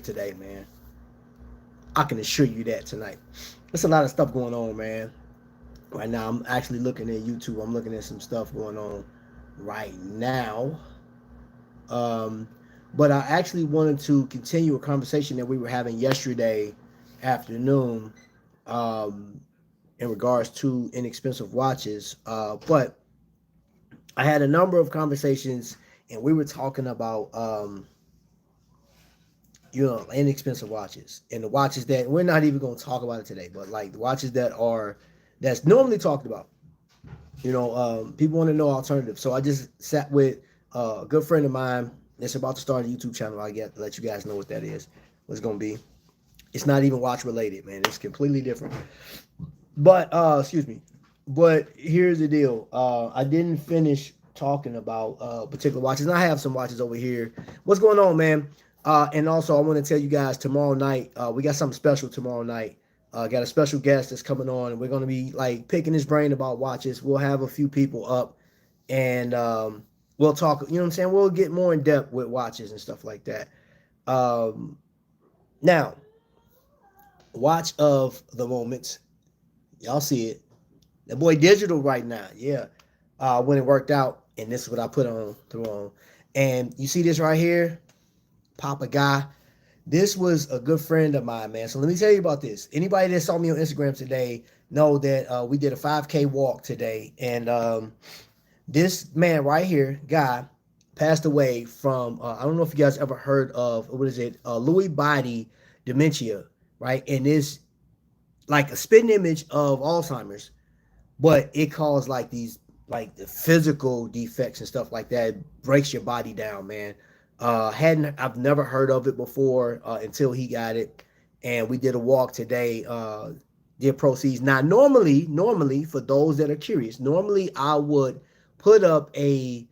today, man. I can assure you that tonight. There's a lot of stuff going on, man. Right now, I'm actually looking at YouTube. I'm looking at some stuff going on right now. Um, but I actually wanted to continue a conversation that we were having yesterday afternoon um, in regards to inexpensive watches. But I had a number of conversations, and we were talking about inexpensive watches and the watches that we're not even going to talk about it today, but like the watches that's normally talked about. People want to know alternatives. So I just sat with a good friend of mine that's about to start a YouTube channel. I get to let you guys know what that is. What's going to be. It's not even watch related, man. It's completely different. But excuse me. But here's the deal. I didn't finish talking about particular watches, and I have some watches over here. What's going on, man? And also, I want to tell you guys tomorrow night. We got something special tomorrow night. Got a special guest that's coming on, and we're going to be like picking his brain about watches. We'll have a few people up, and we'll talk. You know what I'm saying? We'll get more in depth with watches and stuff like that. Now, watch of the moment. Y'all see it. That boy digital right now. Yeah. When it worked out, and this is what I put on through on. And you see this right here, Papa Guy. This was a good friend of mine, man. So let me tell you about this. Anybody that saw me on Instagram today know that we did a 5K walk today. And this man right here, guy, passed away from, I don't know if you guys ever heard of, what is it? Lewy body dementia, right? And it's like a spitting image of Alzheimer's, but it caused like these, like the physical defects and stuff like that. It breaks your body down, man. I've never heard of it before until he got it, and we did a walk today. Did proceeds. Now, normally for those that are curious, normally I would put up a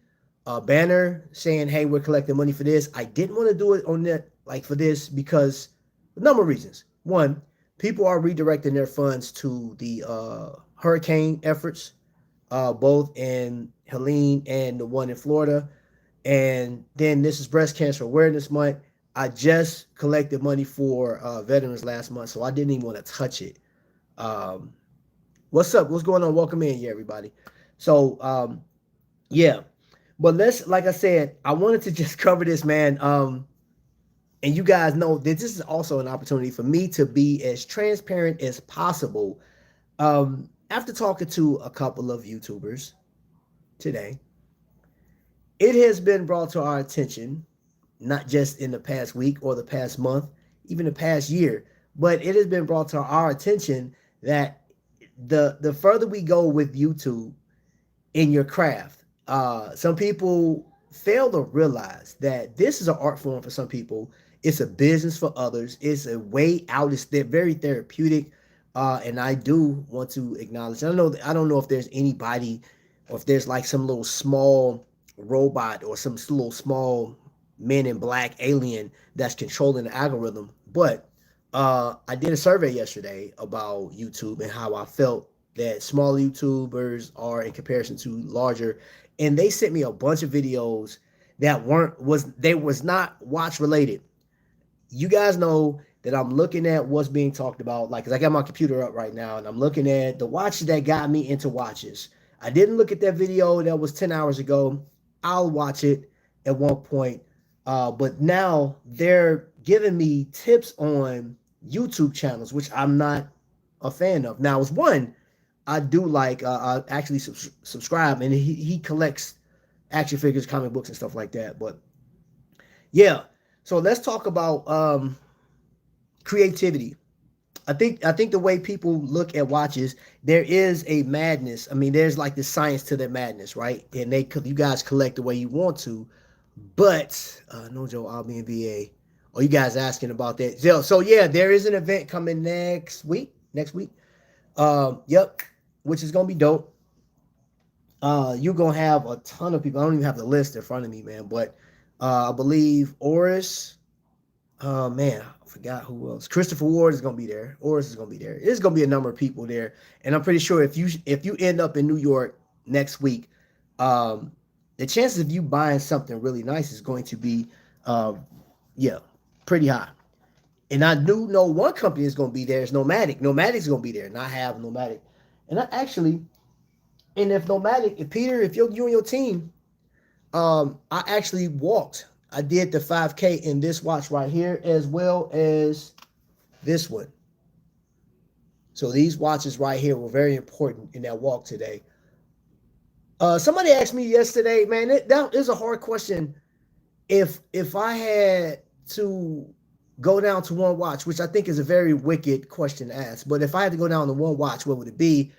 banner saying, "Hey, we're collecting money for this." I didn't want to do it on that like for this because a number of reasons. One, people are redirecting their funds to the hurricane efforts, both in Helene and the one in Florida. And then this is Breast Cancer Awareness Month. I just collected money for veterans last month, so I didn't even want to touch it. Um, what's up? What's going on? Welcome in, yeah, everybody. So, yeah. But like I said, I wanted to just cover this, man. And you guys know that this is also an opportunity for me to be as transparent as possible. After talking to a couple of YouTubers today, it has been brought to our attention, not just in the past week or the past month, even the past year, but it has been brought to our attention that the further we go with YouTube in your craft, some people fail to realize that this is an art form for some people. It's a business for others. It's a way out. It's very therapeutic. And I do want to acknowledge, I don't know if there's anybody or if there's like some little small robot or some little small men in black alien that's controlling the algorithm. But I did a survey yesterday about YouTube and how I felt that small YouTubers are in comparison to larger. And they sent me a bunch of videos that was not watch related. You guys know that I'm looking at what's being talked about, like, because I got my computer up right now and I'm looking at the watches that got me into watches. I didn't look at that video that was 10 hours ago. I'll watch it at one point. But now they're giving me tips on YouTube channels, which I'm not a fan of. Now, it's one I do like. I actually subscribe, and he collects action figures, comic books, and stuff like that. But yeah, so let's talk about creativity. I think the way people look at watches, there is a madness. I mean, there's like the science to that madness, right? And you guys collect the way you want to, but no Joe, I'll be in VA. Oh, you guys asking about that? So yeah, there is an event coming next week. Yep, which is gonna be dope. You're gonna have a ton of people. I don't even have the list in front of me, man. But I believe Oris. Man, I forgot who else. Christopher Ward is gonna be there. Oris is gonna be there. There's gonna be a number of people there, and I'm pretty sure if you end up in New York next week, the chances of you buying something really nice is going to be, yeah, pretty high. And I knew no one company is going to be there. It's Nomadic. Nomadic's going to be there, and I have Nomadic. And I actually, and if Nomadic, if Peter, if you and your team, I actually walked. I did the 5K in this watch right here as well as this one. So these watches right here were very important in that walk today. Somebody asked me yesterday, man, that is a hard question. If I had to go down to one watch, which I think is a very wicked question to ask, but if I had to go down to one watch, what would it be?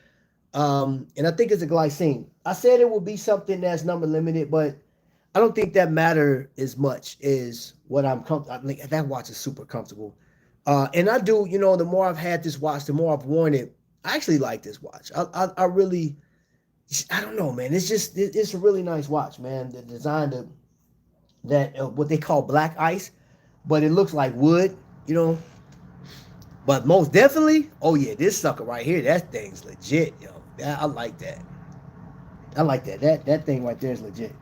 And I think it's a glycine. I said it would be something that's number limited, but I don't think that matter as much as what I'm comfortable. I mean, that watch is super comfortable. And I do, the more I've had this watch, the more I've worn it. I actually like this watch. I really, I don't know, man. It's a really nice watch, man. The design, that what they call black ice, but it looks like wood, But most definitely, oh yeah, this sucker right here, that thing's legit, yo. I like that. I like that. That thing right there is legit.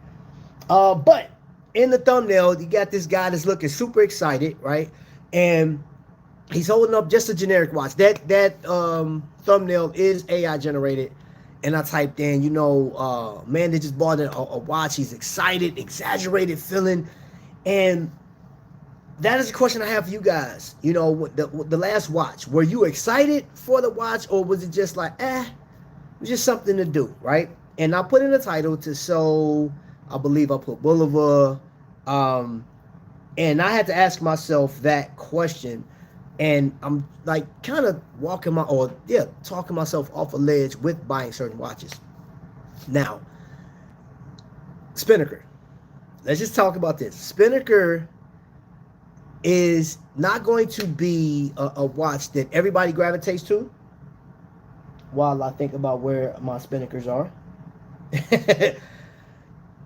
But in the thumbnail, you got this guy that's looking super excited, right? And he's holding up just a generic watch. That thumbnail is AI generated. And I typed in, man, they just bought a watch. He's excited, exaggerated feeling. And that is a question I have for you guys. The last watch, were you excited for the watch, or was it just like, it was just something to do, right? And I put in the title to show, I believe I put Bulova. And I had to ask myself that question. And I'm like kind of talking myself off a ledge with buying certain watches. Now, Spinnaker. Let's just talk about this. Spinnaker is not going to be a watch that everybody gravitates to, while I think about where my Spinnakers are.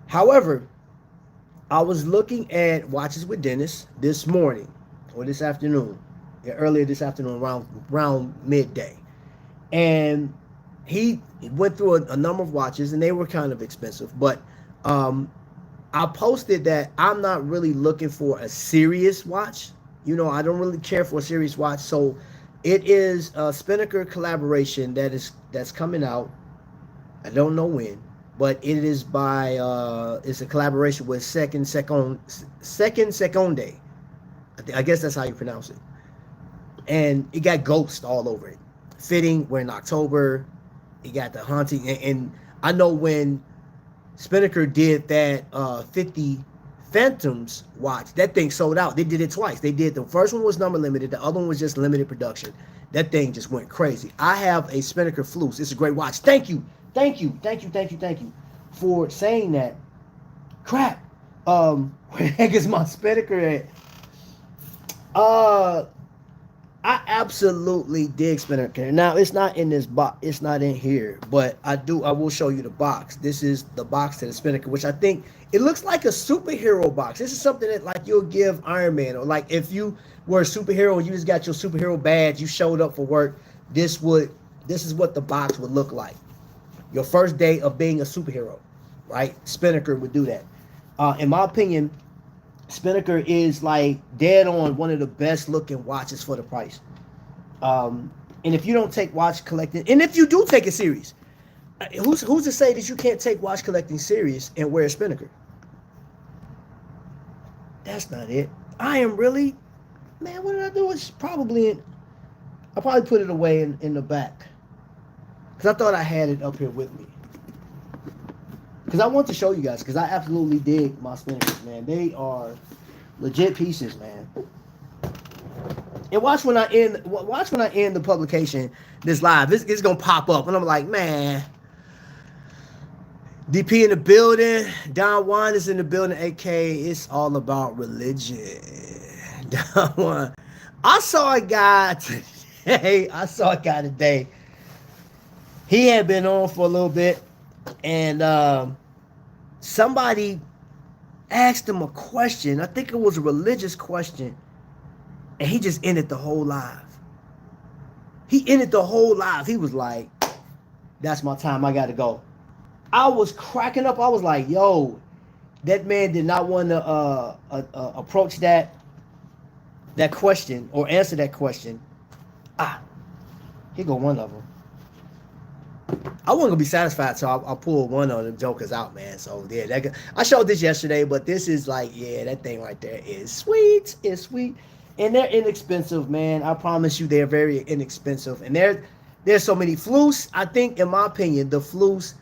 However, I was looking at watches with Dennis this morning or this afternoon, earlier this afternoon, around midday, and he went through a number of watches, and they were kind of expensive. But I posted that I'm not really looking for a serious watch. I don't really care for a serious watch. So it is a Spinnaker collaboration that's coming out. I don't know when, but it is by it's a collaboration with Second Seconde. I guess that's how you pronounce it. And it got Ghost all over it. Fitting, we're in October. It got the haunting, and I know when Spinnaker did that 50 Phantoms watch, that thing sold out. They did it twice. They did, the first one was number limited, the other one was just limited production. That thing just went crazy. I have a Spinnaker Flus. It's a great watch. Thank you for saying that. Crap. Where the heck is my Spinnaker at? I absolutely dig Spinnaker. Now, it's not in this box. It's not in here, but I will show you the box. This is the box to the Spinnaker, which I think it looks like a superhero box. This is something that like you'll give Iron Man, or like if you were a superhero and you just got your superhero badge, you showed up for work. This is what the box would look like. Your first day of being a superhero, right? Spinnaker would do that. In my opinion, Spinnaker is like dead on one of the best looking watches for the price. And if you don't take watch collecting, and if you do take it serious, who's to say that you can't take watch collecting serious and wear a Spinnaker? That's not it. I am really, man, what did I do? It's probably I probably put it away in the back, because I thought I had it up here with me. Because I want to show you guys, because I absolutely dig my Spinnakers, man. They are legit pieces, man. And watch when I end the publication, this live. It's gonna pop up, and I'm like, man. DP in the building. Don Juan is in the building. AK, it's all about religion. Don Juan. I saw a guy today. He had been on for a little bit. And somebody asked him a question. I think it was a religious question. And he just ended the whole live. He ended the whole live. He was like, that's my time. I got to go. I was cracking up. I was like, yo, that man did not want to approach that that question or answer that question. Ah, here go one of them. I wasn't gonna be satisfied, so I'll pull one of them jokers out, man. So yeah, I showed this yesterday, but this is like, yeah, that thing right there is sweet. It's sweet, and they're inexpensive, man. I promise you, they're very inexpensive, and there's so many flus. I think, in my opinion, the flus,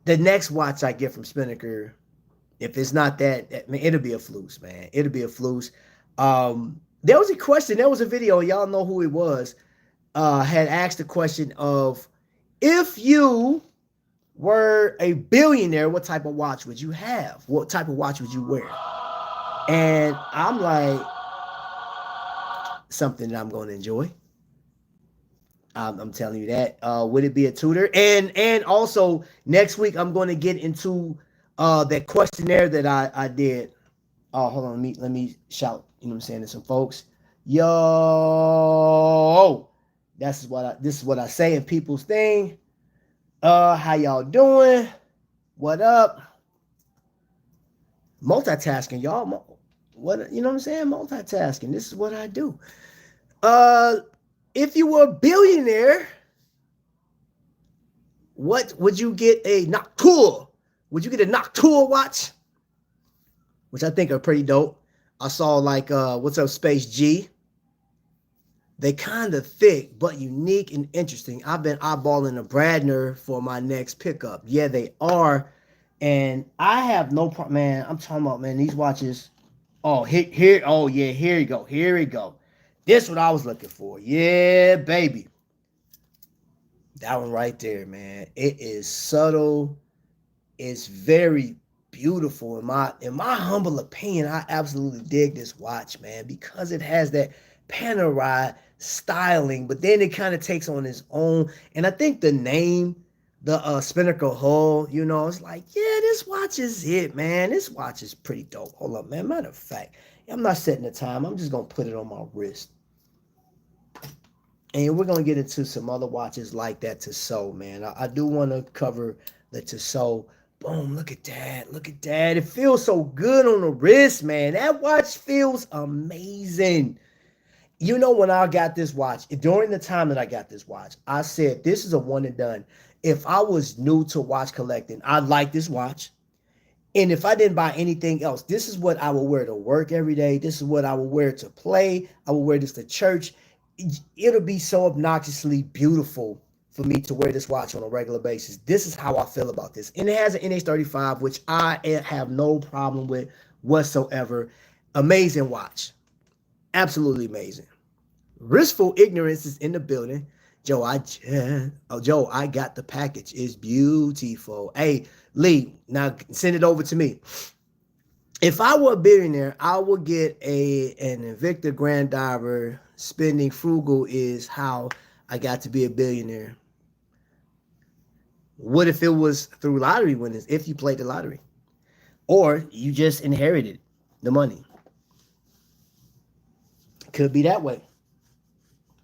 the next watch I get from Spinnaker, if it's not that, I mean, it'll be a flus, man. It'll be a flus. There was a question, there was a video, y'all know who it was. Had asked the question of, if you were a billionaire, what type of watch would you have? What type of watch would you wear? And I'm like, something that I'm going to enjoy. I'm telling you that. Would it be a Tudor? And also next week I'm going to get into that questionnaire that I did. Oh, hold on, let me shout. You know what I'm saying, to some folks. Yo. This is what I say in people's thing. How y'all doing? What up? Multitasking, y'all. What, you know what I'm saying? Multitasking. This is what I do. If you were a billionaire, what would you get? A Noctua? Would you get a Noctua watch? Which I think are pretty dope. I saw like what's up, Space G. They kind of thick, but unique and interesting. I've been eyeballing a Bradner for my next pickup. Yeah, they are. And I have no problem, man. I'm talking about, man, these watches. Oh, here. Oh, yeah, here you go. Here we go. This is what I was looking for. Yeah, baby. That one right there, man. It is subtle. It's very beautiful. In my humble opinion, I absolutely dig this watch, man, because it has that Panerai styling, but then it kind of takes on its own. And I think the name, the Spinnaker Hull, you know, it's like, yeah, this watch is it, man. This watch is pretty dope. Hold up, man. Matter of fact, I'm not setting the time. I'm just going to put it on my wrist. And we're going to get into some other watches like that Tissot, man. I do want to cover the Tissot. Boom, look at that. Look at that. It feels so good on the wrist, man. That watch feels amazing. You know, when I got this watch, during the time that I got this watch, I said, this is a one and done. If I was new to watch collecting, I'd like this watch. And if I didn't buy anything else, this is what I would wear to work every day. This is what I would wear to play. I would wear this to church. It'll be so obnoxiously beautiful for me to wear this watch on a regular basis. This is how I feel about this. And it has an NH35, which I have no problem with whatsoever. Amazing watch. Absolutely amazing. Wristful Ignorance is in the building. Joe, I got the package. It's beautiful. Hey, Lee, now send it over to me. If I were a billionaire, I would get an Invicta Grand Diver. Spending frugal is how I got to be a billionaire. What if it was through lottery winnings? If you played the lottery, or you just inherited the money. Could be that way.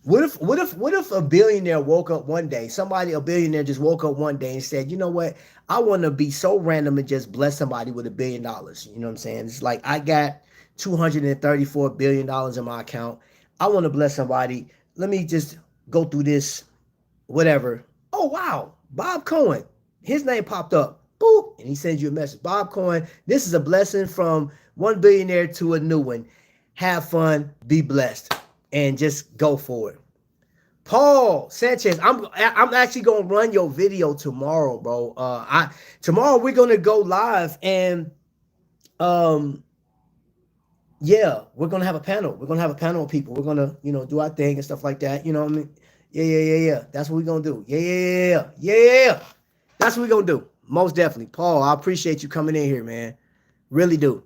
What if a billionaire woke up one day, a billionaire just woke up one day and said, you know what, I want to be so random and just bless somebody with $1 billion. You know what I'm saying? It's like, I got $234 billion in my account. I want to bless somebody. Let me just go through this, whatever. Oh, wow. Bob Cohen. His name popped up. Boop. And he sends you a message. Bob Cohen, this is a blessing from one billionaire to a new one. Have fun, be blessed, and just go for it. Paul Sanchez, I'm actually gonna run your video tomorrow, bro. Tomorrow we're gonna go live, and yeah, we're gonna have a panel. We're gonna have a panel of people. We're gonna, do our thing and stuff like that. You know what I mean? Yeah. That's what we're gonna do. Yeah. That's what we're gonna do. Most definitely. Paul, I appreciate you coming in here, man. Really do.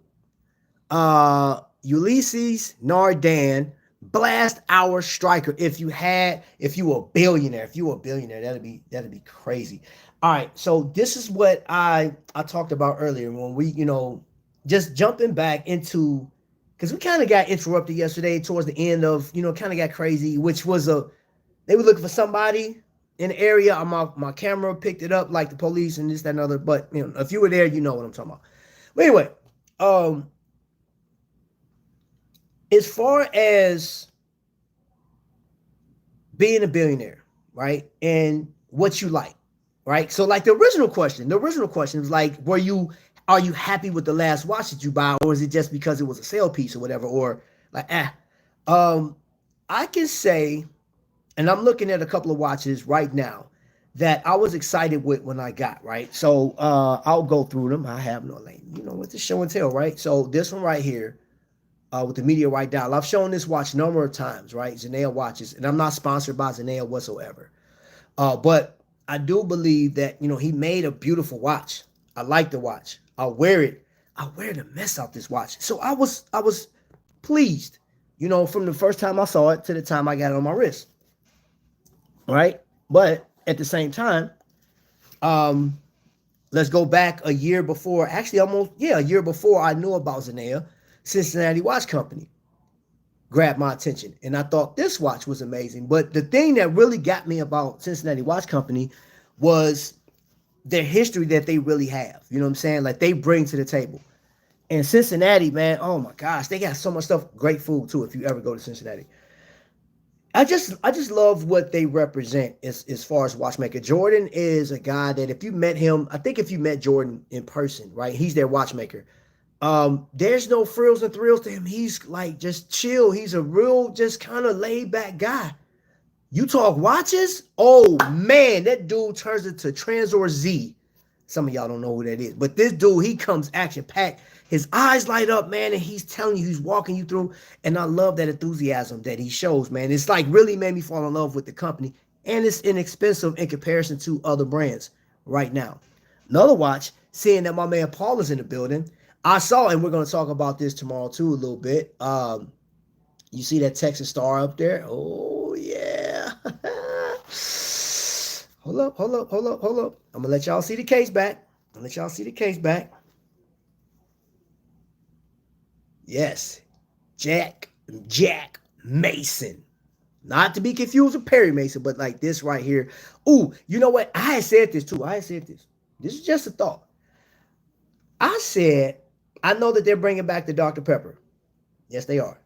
Ulysses Nardan, Blast Hour Striker. If you were a billionaire, that'd be crazy. All right, so this is what I talked about earlier when we, just jumping back into, because we kind of got interrupted yesterday towards the end of, kind of got crazy, which was they were looking for somebody in the area. My camera picked it up, like the police and this, that, and other. But if you were there, you know what I'm talking about. But anyway, as far as being a billionaire, right? And what you like, right? So like the original question was like, are you happy with the last watch that you buy, or is it just because it was a sale piece or whatever, or like, um, I can say, and I'm looking at a couple of watches right now that I was excited with when I got, right? So I'll go through them. I have no like, with the show and tell, right? So this one right here, with the meteorite dial. I've shown this watch a number of times, right? Zenea watches, and I'm not sponsored by Zenea whatsoever. But I do believe that he made a beautiful watch. I like the watch. I wear it. I wear the mess out this watch. So I was pleased, from the first time I saw it to the time I got it on my wrist, right? But at the same time, um, let's go back a year before. Actually, a year before I knew about Zenea, Cincinnati Watch Company grabbed my attention, and I thought this watch was amazing. But the thing that really got me about Cincinnati Watch Company was their history that they really have. You know what I'm saying? Like they bring to the table. And Cincinnati, man, oh my gosh, they got so much stuff. Great food too. If you ever go to Cincinnati, I just love what they represent as far as watchmaker. Jordan is a guy that if you met him, I think if you met Jordan in person, right, he's their watchmaker. There's no frills and thrills to him. He's like just chill. He's a real just kind of laid back guy. You talk watches, oh man, that dude turns into Transor Z. Some of y'all don't know who that is, but this dude, he comes action packed. His eyes light up, man, and he's telling you, he's walking you through. And I love that enthusiasm that he shows, man. It's like really made me fall in love with the company, and it's inexpensive in comparison to other brands right now. Another watch, seeing that my man Paul is in the building, I saw, and we're going to talk about this tomorrow too a little bit. You see that Texas Star up there? Oh yeah. Hold up. I'm gonna let y'all see the case back. Yes, Jack Mason. Not to be confused with Perry Mason, but like this right here. Ooh, you know what? I had said this too. This is just a thought. I said, I know that they're bringing back the Dr. Pepper. Yes, they are.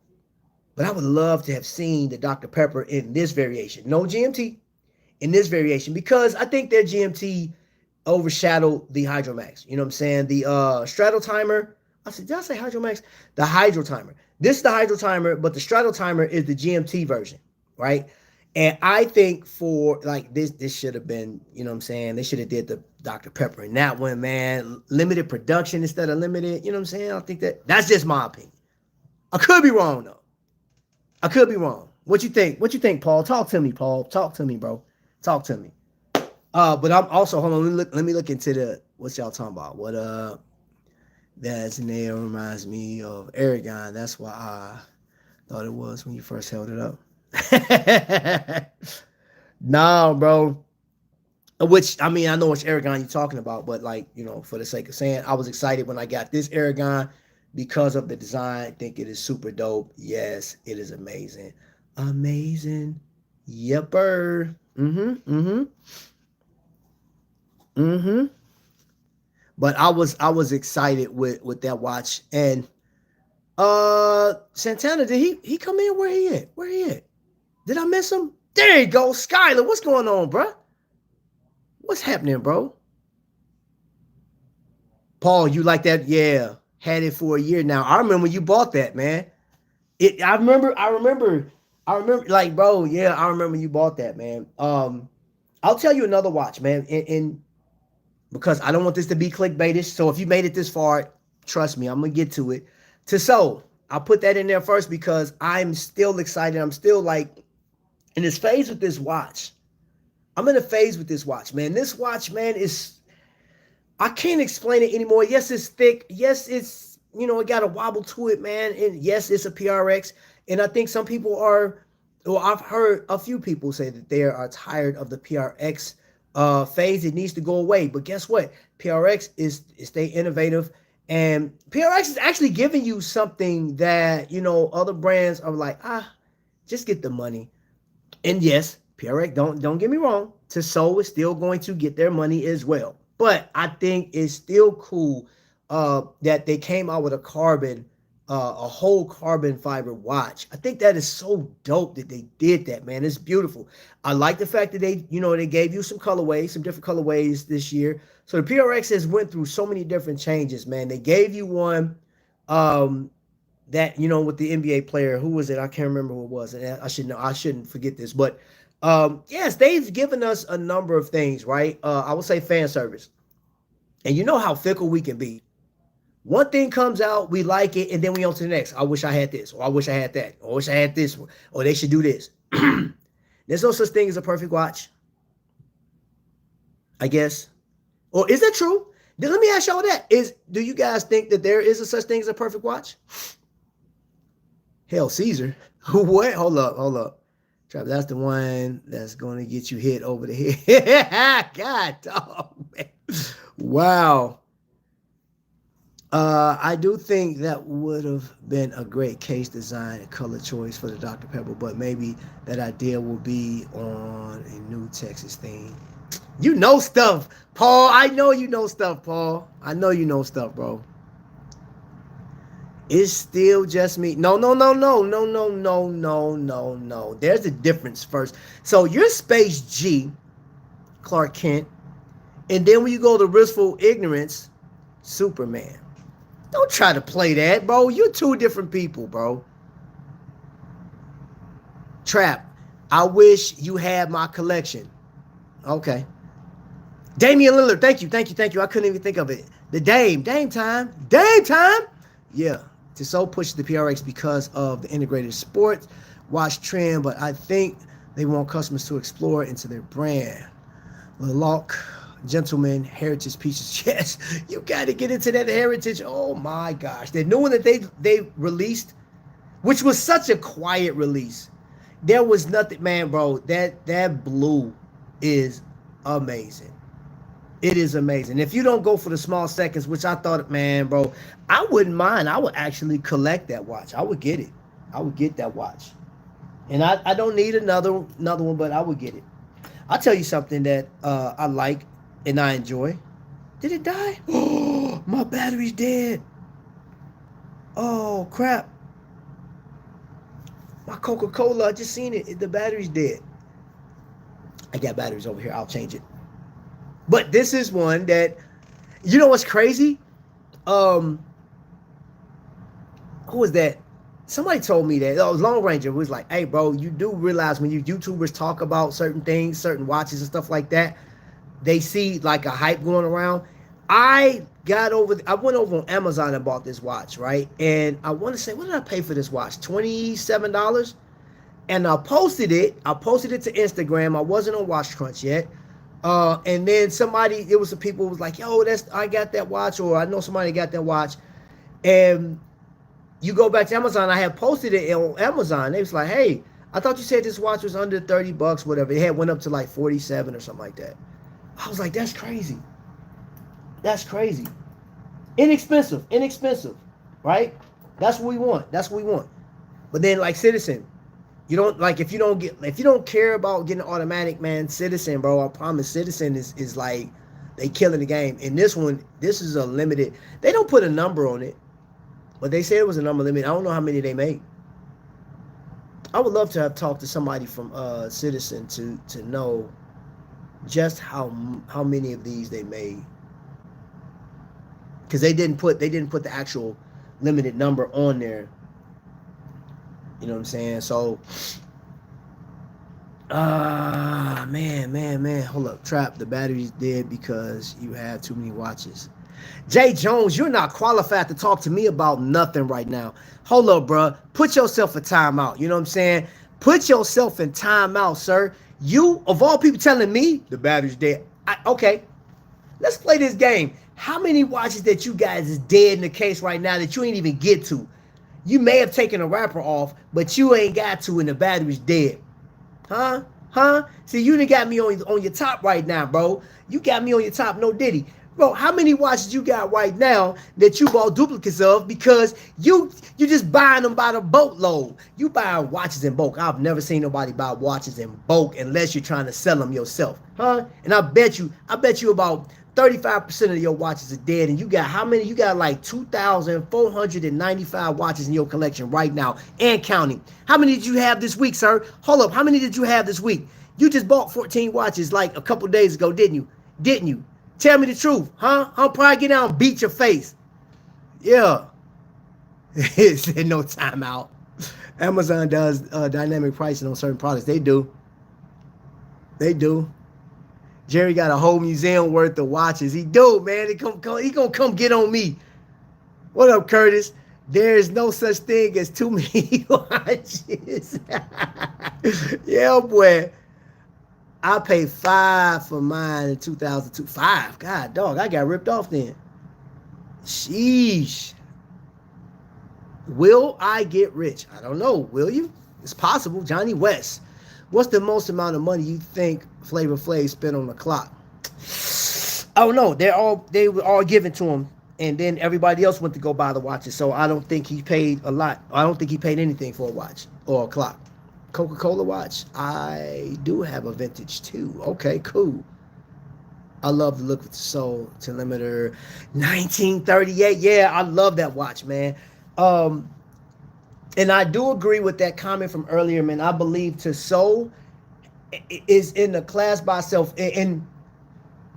But I would love to have seen the Dr. Pepper in this variation. No GMT in this variation, because I think their GMT overshadowed the Hydromax. You know what I'm saying? The Straddle Timer. Did I say Hydromax? The Hydro Timer. This is the Hydro Timer, but the Straddle Timer is the GMT version, right? And I think for like this should have been, you know what I'm saying? They should have did the Dr. Pepper in that one, man. Limited production instead of limited. You know what I'm saying? I think that's just my opinion. I could be wrong though. I could be wrong. What you think? What you think, Paul? Talk to me, Paul. Talk to me, bro. Talk to me. But I'm also, hold on. Let me look into the what y'all talking about. What that's name reminds me of Aragon. That's why I thought it was when you first held it up. Nah, bro. Which, I mean, I know which Aragon you're talking about, but like, for the sake of saying, I was excited when I got this Aragon because of the design. I think it is super dope. Yes, it is amazing. Amazing. Yepper. But I was excited with that watch. And Santana, did he come in? Where he at? Did I miss him? There you go. Skyler, what's going on, bro? What's happening, bro? Paul, you like that? Yeah. Had it for a year now. I remember when you bought that, man. I remember, like, bro, yeah, I remember you bought that, man. I'll tell you another watch, man. And because I don't want this to be clickbaitish. So if you made it this far, trust me, I'm gonna get to it. Tissot, I'll put that in there first because I'm still excited. I'm still like in this phase with this watch. I'm in a phase with this watch, man. This watch, man, I can't explain it anymore. Yes, it's thick. Yes, it's, it got a wobble to it, man. And yes, it's a PRX. And I think some people I've heard a few people say that they are tired of the PRX phase. It needs to go away. But guess what? PRX is stay innovative. And PRX is actually giving you something that, other brands are like, just get the money. And yes, PRX, don't get me wrong, Tissot is still going to get their money as well. But I think it's still cool that they came out with a carbon a whole carbon fiber watch. I think that is so dope that they did that, man. It's beautiful. I like the fact that they gave you some colorways, some different colorways this year. So the PRX has went through so many different changes, man. They gave you one that, with the NBA player. Who was it? I can't remember who it was. And I should know. I shouldn't forget this. But yes, they've given us a number of things, right? I would say fan service. And you know how fickle we can be. One thing comes out, we like it, and then we on to the next. I wish I had this, or I wish I had that, or I wish I had this one, or they should do this. There's no such thing as a perfect watch, I guess. Or is that true? Then let me ask y'all that. Do you guys think that there is a such thing as a perfect watch? Hell, Caesar. What? Hold up. Trap, that's the one that's going to get you hit over the head. God, dog, man. Wow. I do think that would have been a great case design and color choice for the Dr. Pepper, but maybe that idea will be on a new Texas theme. You know stuff, Paul. I know you know stuff, Paul. I know you know stuff, bro. It's still just me. No. There's a difference first. So you're Space G, Clark Kent, and then when you go to Blissful Ignorance, Superman. Don't try to play that, bro. You're two different people, bro. Trap, I wish you had my collection. Okay. Damian Lillard, thank you. I couldn't even think of it. The Dame time. Yeah. Tissot pushes the PRX because of the integrated sports watch trend, but I think they want customers to explore into their brand. LeLoc, Gentleman, Heritage Pieces. Yes, you got to get into that Heritage. Oh my gosh. The new one that they released, which was such a quiet release. There was nothing, man, bro. That blue is amazing. It is amazing. If you don't go for the small seconds, which I thought, man, bro, I wouldn't mind. I would actually collect that watch. I would get it. I would get that watch. And I don't need another one, but I would get it. I'll tell you something that I like and I enjoy. Did it die? Oh, my battery's dead. Oh, crap. My Coca-Cola, I just seen it. The battery's dead. I got batteries over here. I'll change it. But this is one that, you know what's crazy? Who was that? Somebody told me that. Oh, Long Ranger was like, hey, bro, you do realize when you YouTubers talk about certain things, certain watches and stuff like that, they see like a hype going around. I went over on Amazon and bought this watch, right? And I want to say, what did I pay for this watch? $27? And I posted it. I posted it to Instagram. I wasn't on Watch Crunch yet. And then it was some people who was like, yo, I got that watch, or I know somebody got that watch. And you go back to Amazon, I had posted it on Amazon. They was like, hey, I thought you said this watch was under $30, whatever. It had went up to like 47 or something like that. I was like, that's crazy. That's crazy. Inexpensive, right? That's what we want. But then like Citizen, you don't like if you don't care about getting automatic, man, Citizen, bro, I promise Citizen is like they killing the game. And this is a limited. They don't put a number on it, but they said it was a number limit. I don't know how many they made. I would love to have talked to somebody from Citizen to know just how many of these they made. Because they didn't put the actual limited number on there. You know what I'm saying? So, man. Hold up. Trap, the battery's dead because you have too many watches. Jay Jones, you're not qualified to talk to me about nothing right now. Hold up, bro. Put yourself in timeout. You know what I'm saying? Put yourself in timeout, sir. You, of all people, telling me the battery's dead. Okay. Let's play this game. How many watches that you guys is dead in the case right now that you ain't even get to? You may have taken a wrapper off, but you ain't got to and the battery's dead. Huh? See, you done got me on your top right now, bro. You got me on your top, no diddy. Bro, how many watches you got right now that you bought duplicates of because you just buying them by the boatload? You buying watches in bulk. I've never seen nobody buy watches in bulk unless you're trying to sell them yourself. Huh? And I bet you about 35% of your watches are dead, and you got how many? You got like 2,495 watches in your collection right now and counting. How many did you have this week, sir? Hold up. How many did you have this week? You just bought 14 watches like a couple days ago, didn't you? Didn't you? Tell me the truth, huh? I'll probably get down and beat your face. Yeah. It said no timeout. Amazon does dynamic pricing on certain products. They do. They do. Jerry got a whole museum worth of watches. He do, man. He gonna come get on me. What up, Curtis? There is no such thing as too many watches. Yeah, boy. I paid $5 for mine in 2002. $5? God, dog, I got ripped off then. Sheesh. Will I get rich? I don't know. Will you? It's possible. Johnny West. What's the most amount of money you think Flavor Flav spent on the clock? Oh no, they were all given to him, and then everybody else went to go buy the watches. So I don't think he paid a lot. I don't think he paid anything for a watch or a clock. Coca-Cola watch. I do have a vintage too. Okay, cool. I love the look of the soul telemeter 1938. Yeah, I love that watch, man. And I do agree with that comment from earlier, man. I believe Tissot is in the class by itself. And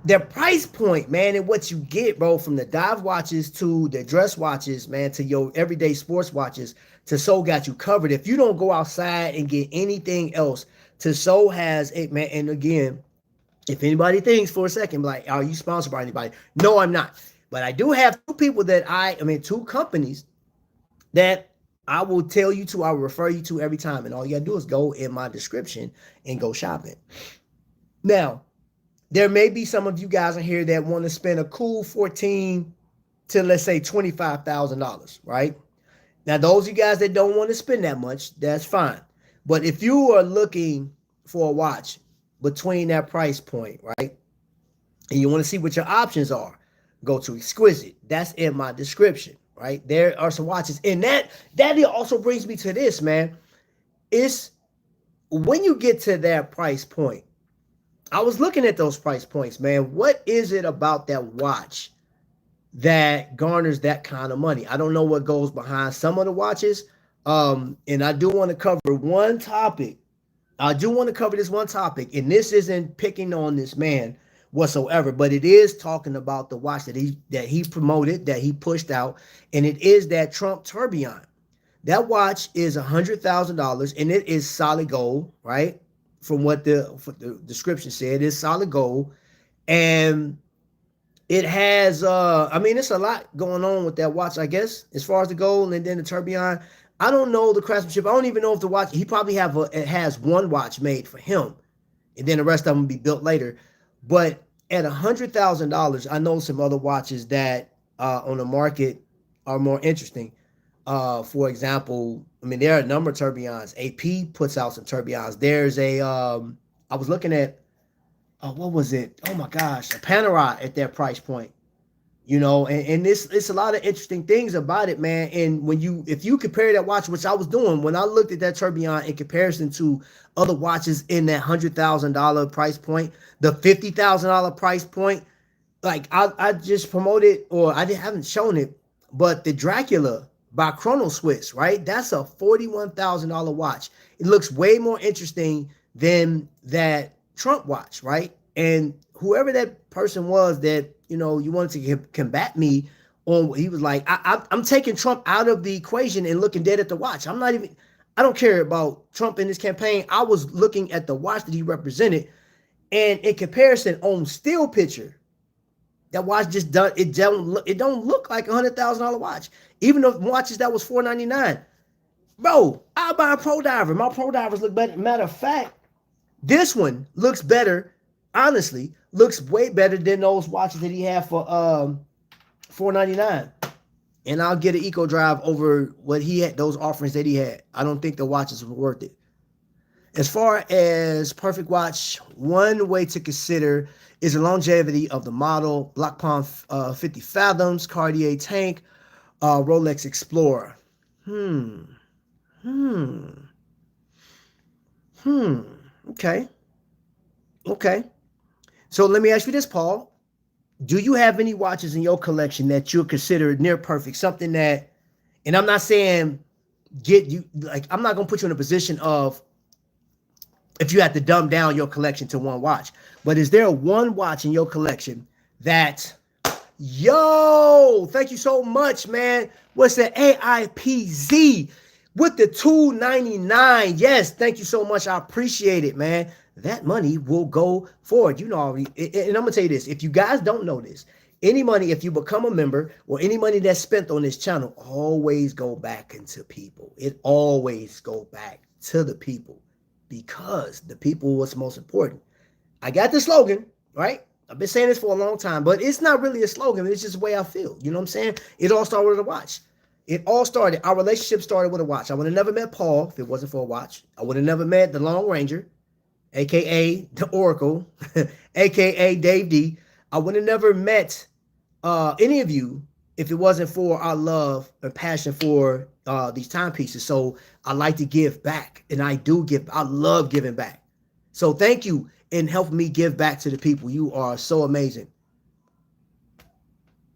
their price point, man, and what you get, bro, from the dive watches to the dress watches, man, to your everyday sports watches, Tissot got you covered. If you don't go outside and get anything else, Tissot has it, man. And again, if anybody thinks for a second, like, are you sponsored by anybody? No, I'm not. But I do have two people that two companies that I will tell you to, I will refer you to every time. And all you gotta do is go in my description and go shopping. Now, there may be some of you guys in here that want to spend a cool $14,000 to, let's say, $25,000, right? Now, those of you guys that don't want to spend that much, that's fine. But if you are looking for a watch between that price point, right, and you want to see what your options are, go to Exquisite. That's in my description, right? There are some watches. And that also brings me to this, man. It's when you get to that price point, I was looking at those price points, man. What is it about that watch that garners that kind of money? I don't know what goes behind some of the watches. And I do want to cover one topic. I do want to cover this one topic, and this isn't picking on this man whatsoever, but it is talking about the watch that he promoted, that he pushed out, and it is that Trump Tourbillon. That watch is $100,000, and it is solid gold, right? From what the description said, it's solid gold, and it has it's a lot going on with that watch, I guess, as far as the gold and then the tourbillon. I don't know the craftsmanship. I don't even know if the watch, he probably has one watch made for him, and then the rest of them will be built later. But at $100,000, I know some other watches that on the market are more interesting. For example, there are a number of tourbillons. AP puts out some tourbillons. There's I was looking at, what was it? Oh my gosh, a Panerai at that price point. And it's a lot of interesting things about it, man. And if you compare that watch, which I was doing when I looked at that tourbillon in comparison to other watches in that $100,000 price point, the $50,000 price point, like I just promoted, or haven't shown it, but the Dracula by Chrono Swiss, right? That's a $41,000 watch. It looks way more interesting than that Trump watch, right? And whoever that person was that, you wanted to combat me on, he was like, I'm taking Trump out of the equation and looking dead at the watch. I don't care about Trump in this campaign. I was looking at the watch that he represented. And in comparison, on still picture, that watch just don't look like $100,000 watch. Even the watches that was $499. Bro, I'll buy a Pro Diver. My Pro Divers look better. Matter of fact, this one looks better, honestly, looks way better than those watches that he had for $499. And I'll get an Eco Drive over what he had, those offerings that he had. I don't think the watches were worth it. As far as perfect watch, one way to consider is the longevity of the model. Blancpain 50 Fathoms, Cartier Tank, Rolex Explorer. Okay. So let me ask you this, Paul. Do you have any watches in your collection that you'll consider near perfect? Something that, and I'm not saying get you, like, I'm not going to put you in a position of if you have to dumb down your collection to one watch, but is there one watch in your collection that, yo, thank you so much, man. What's the AIPZ with the $2.99? Yes, thank you so much. I appreciate it, man. That money will go forward. You know, and I'm gonna tell you this: if you guys don't know this, any money, if you become a member, or any money that's spent on this channel, always go back into people. It always go back to the people, because the people what's most important. I got the slogan, right? I've been saying this for a long time, but it's not really a slogan. It's just the way I feel. You know what I'm saying? It all started with a watch. It all started, our relationship started with a watch. I would have never met Paul if it wasn't for a watch. I would have never met the Long Ranger, aka the Oracle, aka Dave D. I would have never met any of you if it wasn't for our love and passion for these timepieces. So I like to give back, and I do give. I love giving back. So thank you in helping me give back to the people. You are so amazing.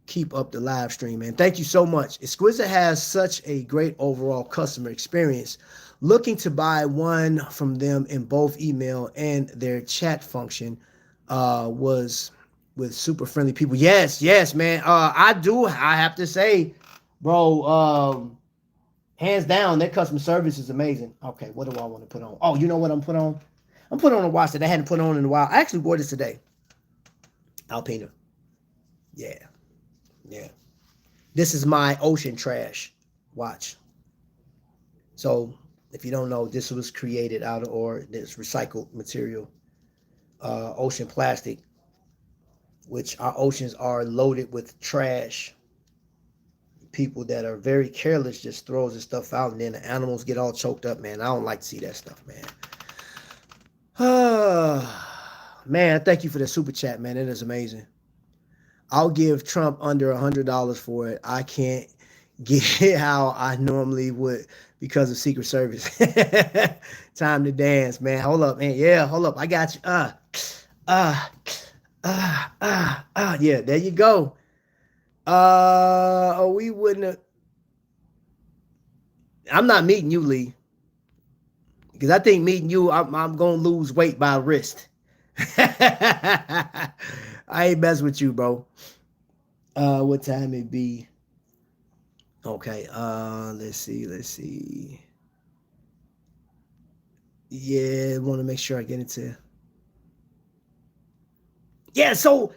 Keep up the live stream, man. Thank you so much. Exquisite has such a great overall customer experience. Looking to buy one from them in both email and their chat function was with super friendly people. Yes, man. I have to say, bro, hands down, their customer service is amazing. Okay, what do I want to put on? Oh, you know what I'm putting on? I'm putting on a watch that I hadn't put on in a while. I actually wore this today. Alpina. Yeah. This is my Ocean Trash watch. So if you don't know, this was created out of, or this recycled material, ocean plastic, which our oceans are loaded with trash. People that are very careless just throws this stuff out, and then the animals get all choked up, man. I don't like to see that stuff, man. Man, thank you for the super chat, man. It is amazing. I'll give Trump under $100 for it. I can't get how I normally would because of Secret Service. Time to dance, man. Hold up, man. Yeah, hold up. I got you. Yeah, there you go. We wouldn't have. I'm not meeting you, Lee. Because I think meeting you, I'm going to lose weight by wrist. I ain't mess with you, bro. What time it be? Okay, let's see. Yeah, want to make sure I get into. Yeah, so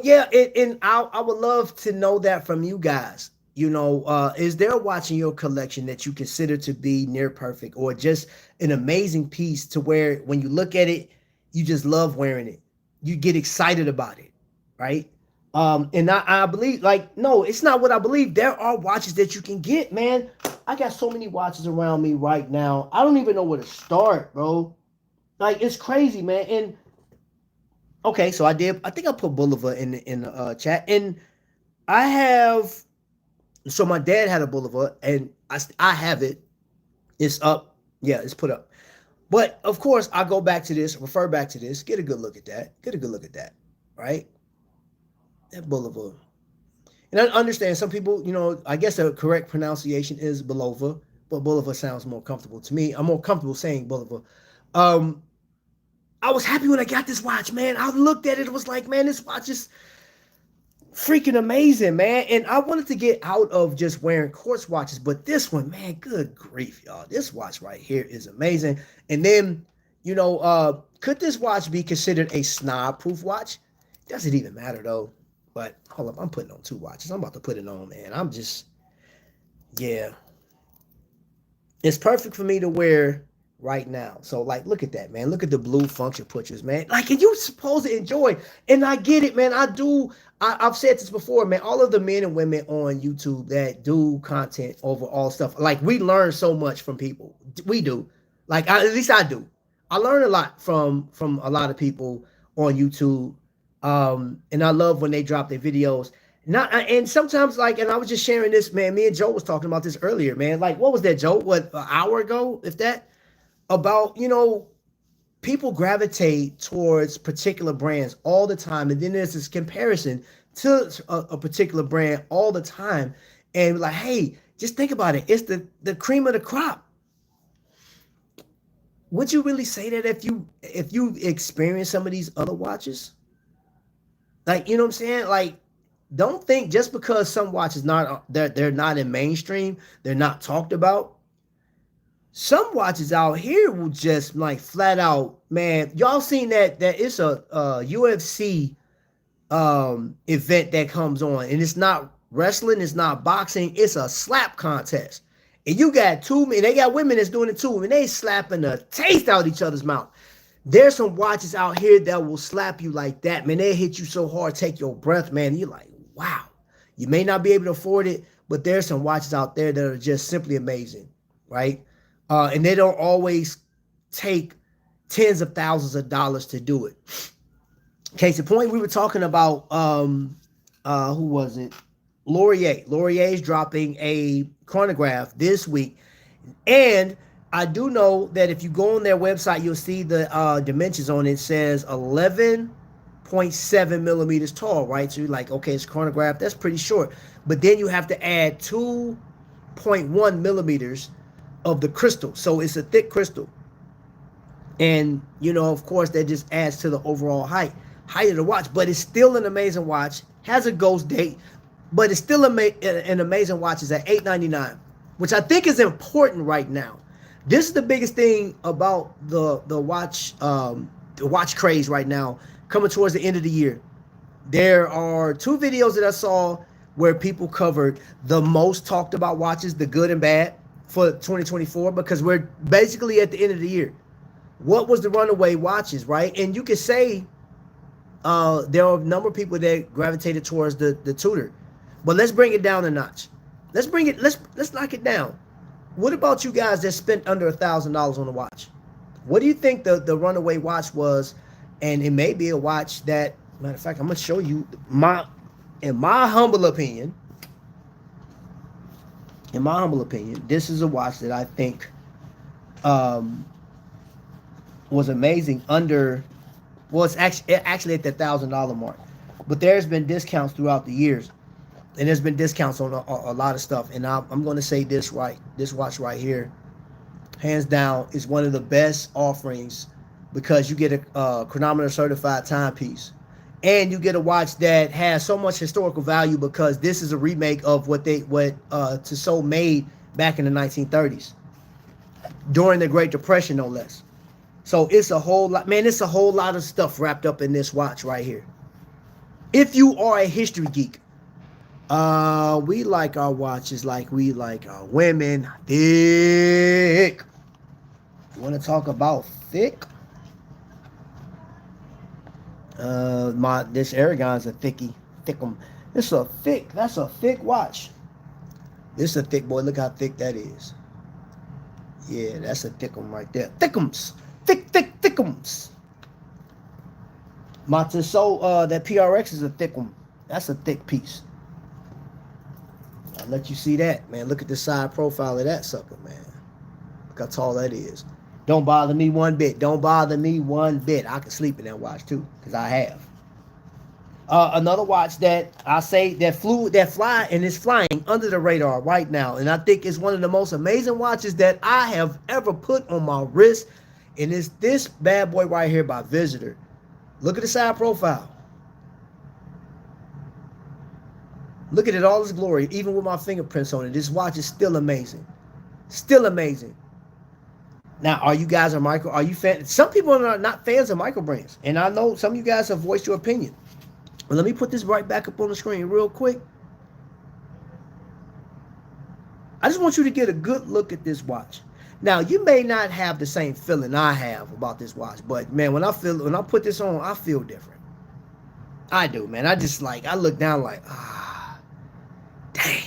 yeah, and I would love to know that from you guys. You know, is there a watch in your collection that you consider to be near perfect, or just an amazing piece to where when you look at it, you just love wearing it? You get excited about it, right? And I believe, like, no, it's not what I believe. There are watches that you can get, man. I got so many watches around me right now. I don't even know where to start, bro. Like, it's crazy, man. And okay, so I think I put Bulova in the chat, and I have. So my dad had a Bulova, and I have it. It's up. Yeah, it's put up. But of course, I go back to this, refer back to this, get a good look at that. Right? That Bulova. And I understand some people, you know, I guess the correct pronunciation is Bulova, but Bulova sounds more comfortable to me. I'm more comfortable saying Bulova. I was happy when I got this watch, man. I looked at it, it was like, man, this watch is freaking amazing, man. And I wanted to get out of just wearing quartz watches, but this one, man, good grief, y'all. This watch right here is amazing. And then, you know, could this watch be considered a snob-proof watch? Doesn't even matter, though. But hold up, I'm putting on two watches. I'm about to put it on, man. I'm just, yeah. It's perfect for me to wear right now. So, like, look at that, man. Look at the blue function pictures, man. Like, and you're supposed to enjoy. And I get it, man. I've said this before, man. All of the men and women on YouTube that do content over all stuff, like, we learn so much from people. We do. Like, at least I do. I learn a lot from a lot of people on YouTube. And I love when they drop their videos. And sometimes, like, and I was just sharing this, man. Me and Joe was talking about this earlier, man. Like, what was that, Joe? What, an hour ago, if that? About, you know, people gravitate towards particular brands all the time, and then there's this comparison to a particular brand all the time, and like, hey, just think about it, it's the cream of the crop. Would you really say that if you experience some of these other watches? Like, you know what I'm saying? Like, don't think just because some watches they're not in mainstream, they're not talked about. Some watches out here will just like flat out, man. Y'all seen that it's a UFC event that comes on, and it's not wrestling, it's not boxing, it's a slap contest. And you got two men, they got women that's doing it too, and they slapping the taste out each other's mouth. There's some watches out here that will slap you like that, man. They hit you so hard, take your breath, man. And you're like, wow. You may not be able to afford it, but there's some watches out there that are just simply amazing, right? And they don't always take tens of thousands of dollars to do it. Case in point, we were talking about who was it? Laurier. Laurier is dropping a chronograph this week, and I do know that if you go on their website, you'll see the dimensions on it. It says 11.7 millimeters tall, right? So you're like, okay, it's chronograph, that's pretty short. But then you have to add 2.1 millimeters of the crystal. So it's a thick crystal. And, you know, of course, that just adds to the overall height of the watch. But it's still an amazing watch, has a ghost date, but it's still an amazing watch. It's at $899, which I think is important right now. This is the biggest thing about the watch craze right now, coming towards the end of the year. There are two videos that I saw where people covered the most talked about watches, the good and bad, for 2024, because we're basically at the end of the year. What was the runaway watches, right? And you could say there are a number of people that gravitated towards the Tudor, but let's bring it down a notch. Let's knock it down. What about you guys that spent under $1,000 on a watch? What do you think the runaway watch was? And it may be a watch that, matter of fact, I'm gonna show you in my humble opinion, this is a watch that I think was amazing under, well, it's actually at the $1,000 mark, but there's been discounts throughout the years. And there's been discounts on a lot of stuff. And I'm going to say this watch right here, hands down, is one of the best offerings, because you get a chronometer certified timepiece. And you get a watch that has so much historical value, because this is a remake of what Tissot made back in the 1930s. During the Great Depression, no less. So it's a whole lot, man, it's a whole lot of stuff wrapped up in this watch right here. If you are a history geek, we like our watches like we like our women thick. You want to talk about thick? This Aragon's a thickum. That's a thick watch. This is a thick boy. Look how thick that is. Yeah, that's a thickum right there. Thickums. Thickums. My Tissot, that PRX is a thickum. That's a thick piece. I'll let you see that, man. Look at the side profile of that sucker, man. Look how tall that is. Don't bother me one bit. Don't bother me one bit. I can sleep in that watch too, because I have. Another watch that I say that fly and is flying under the radar right now, and I think it's one of the most amazing watches that I have ever put on my wrist, and it's this bad boy right here by Visitor. Look at the side profile. Look at it, all its glory, even with my fingerprints on it. This watch is still amazing. Still amazing. Now, are you fans? Some people are not fans of Microbrands, and I know some of you guys have voiced your opinion. But let me put this right back up on the screen real quick. I just want you to get a good look at this watch. Now, you may not have the same feeling I have about this watch, but man, when I put this on, I feel different. I do, man. I look down like, dang,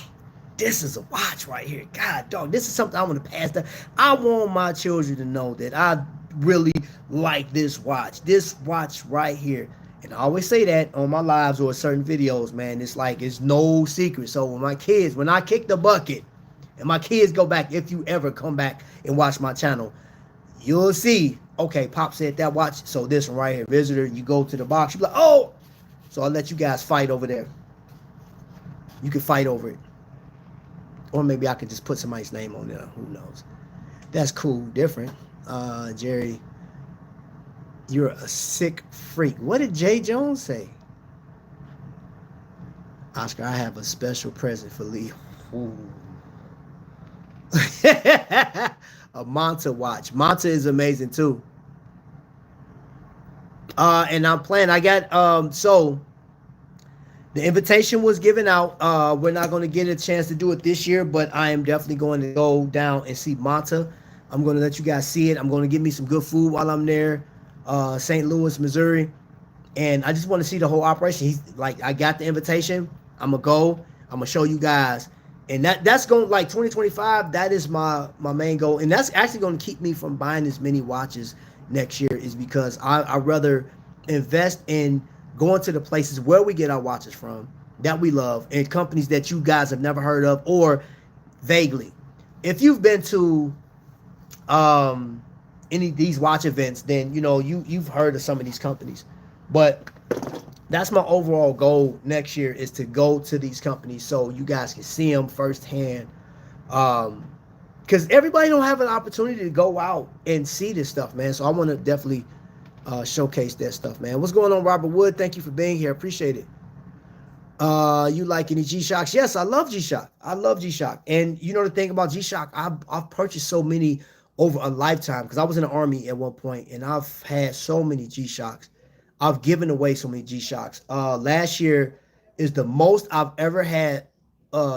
this is a watch right here. God, dog, this is something I want to pass down. I want my children to know that I really like this watch. This watch right here. And I always say that on my lives or certain videos, man. It's like, it's no secret. So when I kick the bucket, and my kids go back, if you ever come back and watch my channel, you'll see okay, Pop said that watch, so this one right here, visitor, you go to the box, you be like, oh, so I'll let you guys fight over there. You can fight over it. Or maybe I could just put somebody's name on there. Who knows? That's cool. Different. Jerry, you're a sick freak. What did Jay Jones say? Oscar, I have a special present for Lee. Ooh. A Manta watch. Manta is amazing too. And I'm planning. I got so the invitation was given out. We're not going to get a chance to do it this year, but I am definitely going to go down and see Manta. I'm going to let you guys see it. I'm going to get me some good food while I'm there. St. Louis, Missouri. And I just want to see the whole operation. He's like, I got the invitation. I'm going to go. I'm going to show you guys. And that's going, like, 2025, that is my main goal. And that's actually going to keep me from buying as many watches next year, is because I'd rather invest in going to the places where we get our watches from that we love, and companies that you guys have never heard of, or vaguely. If you've been to any of these watch events, then you know you've heard of some of these companies. But that's my overall goal next year, is to go to these companies so you guys can see them firsthand. Because everybody don't have an opportunity to go out and see this stuff, man. So I want to definitely showcase that stuff, man. What's going on, Robert Wood? Thank you for being here. Appreciate it. You like any G-Shocks? Yes, I love G-Shock. I love G-Shock. And you know the thing about G-Shock, I've purchased so many over a lifetime, because I was in the Army at one point, and I've had so many G-Shocks. I've given away so many G-Shocks. Last year is the most I've ever had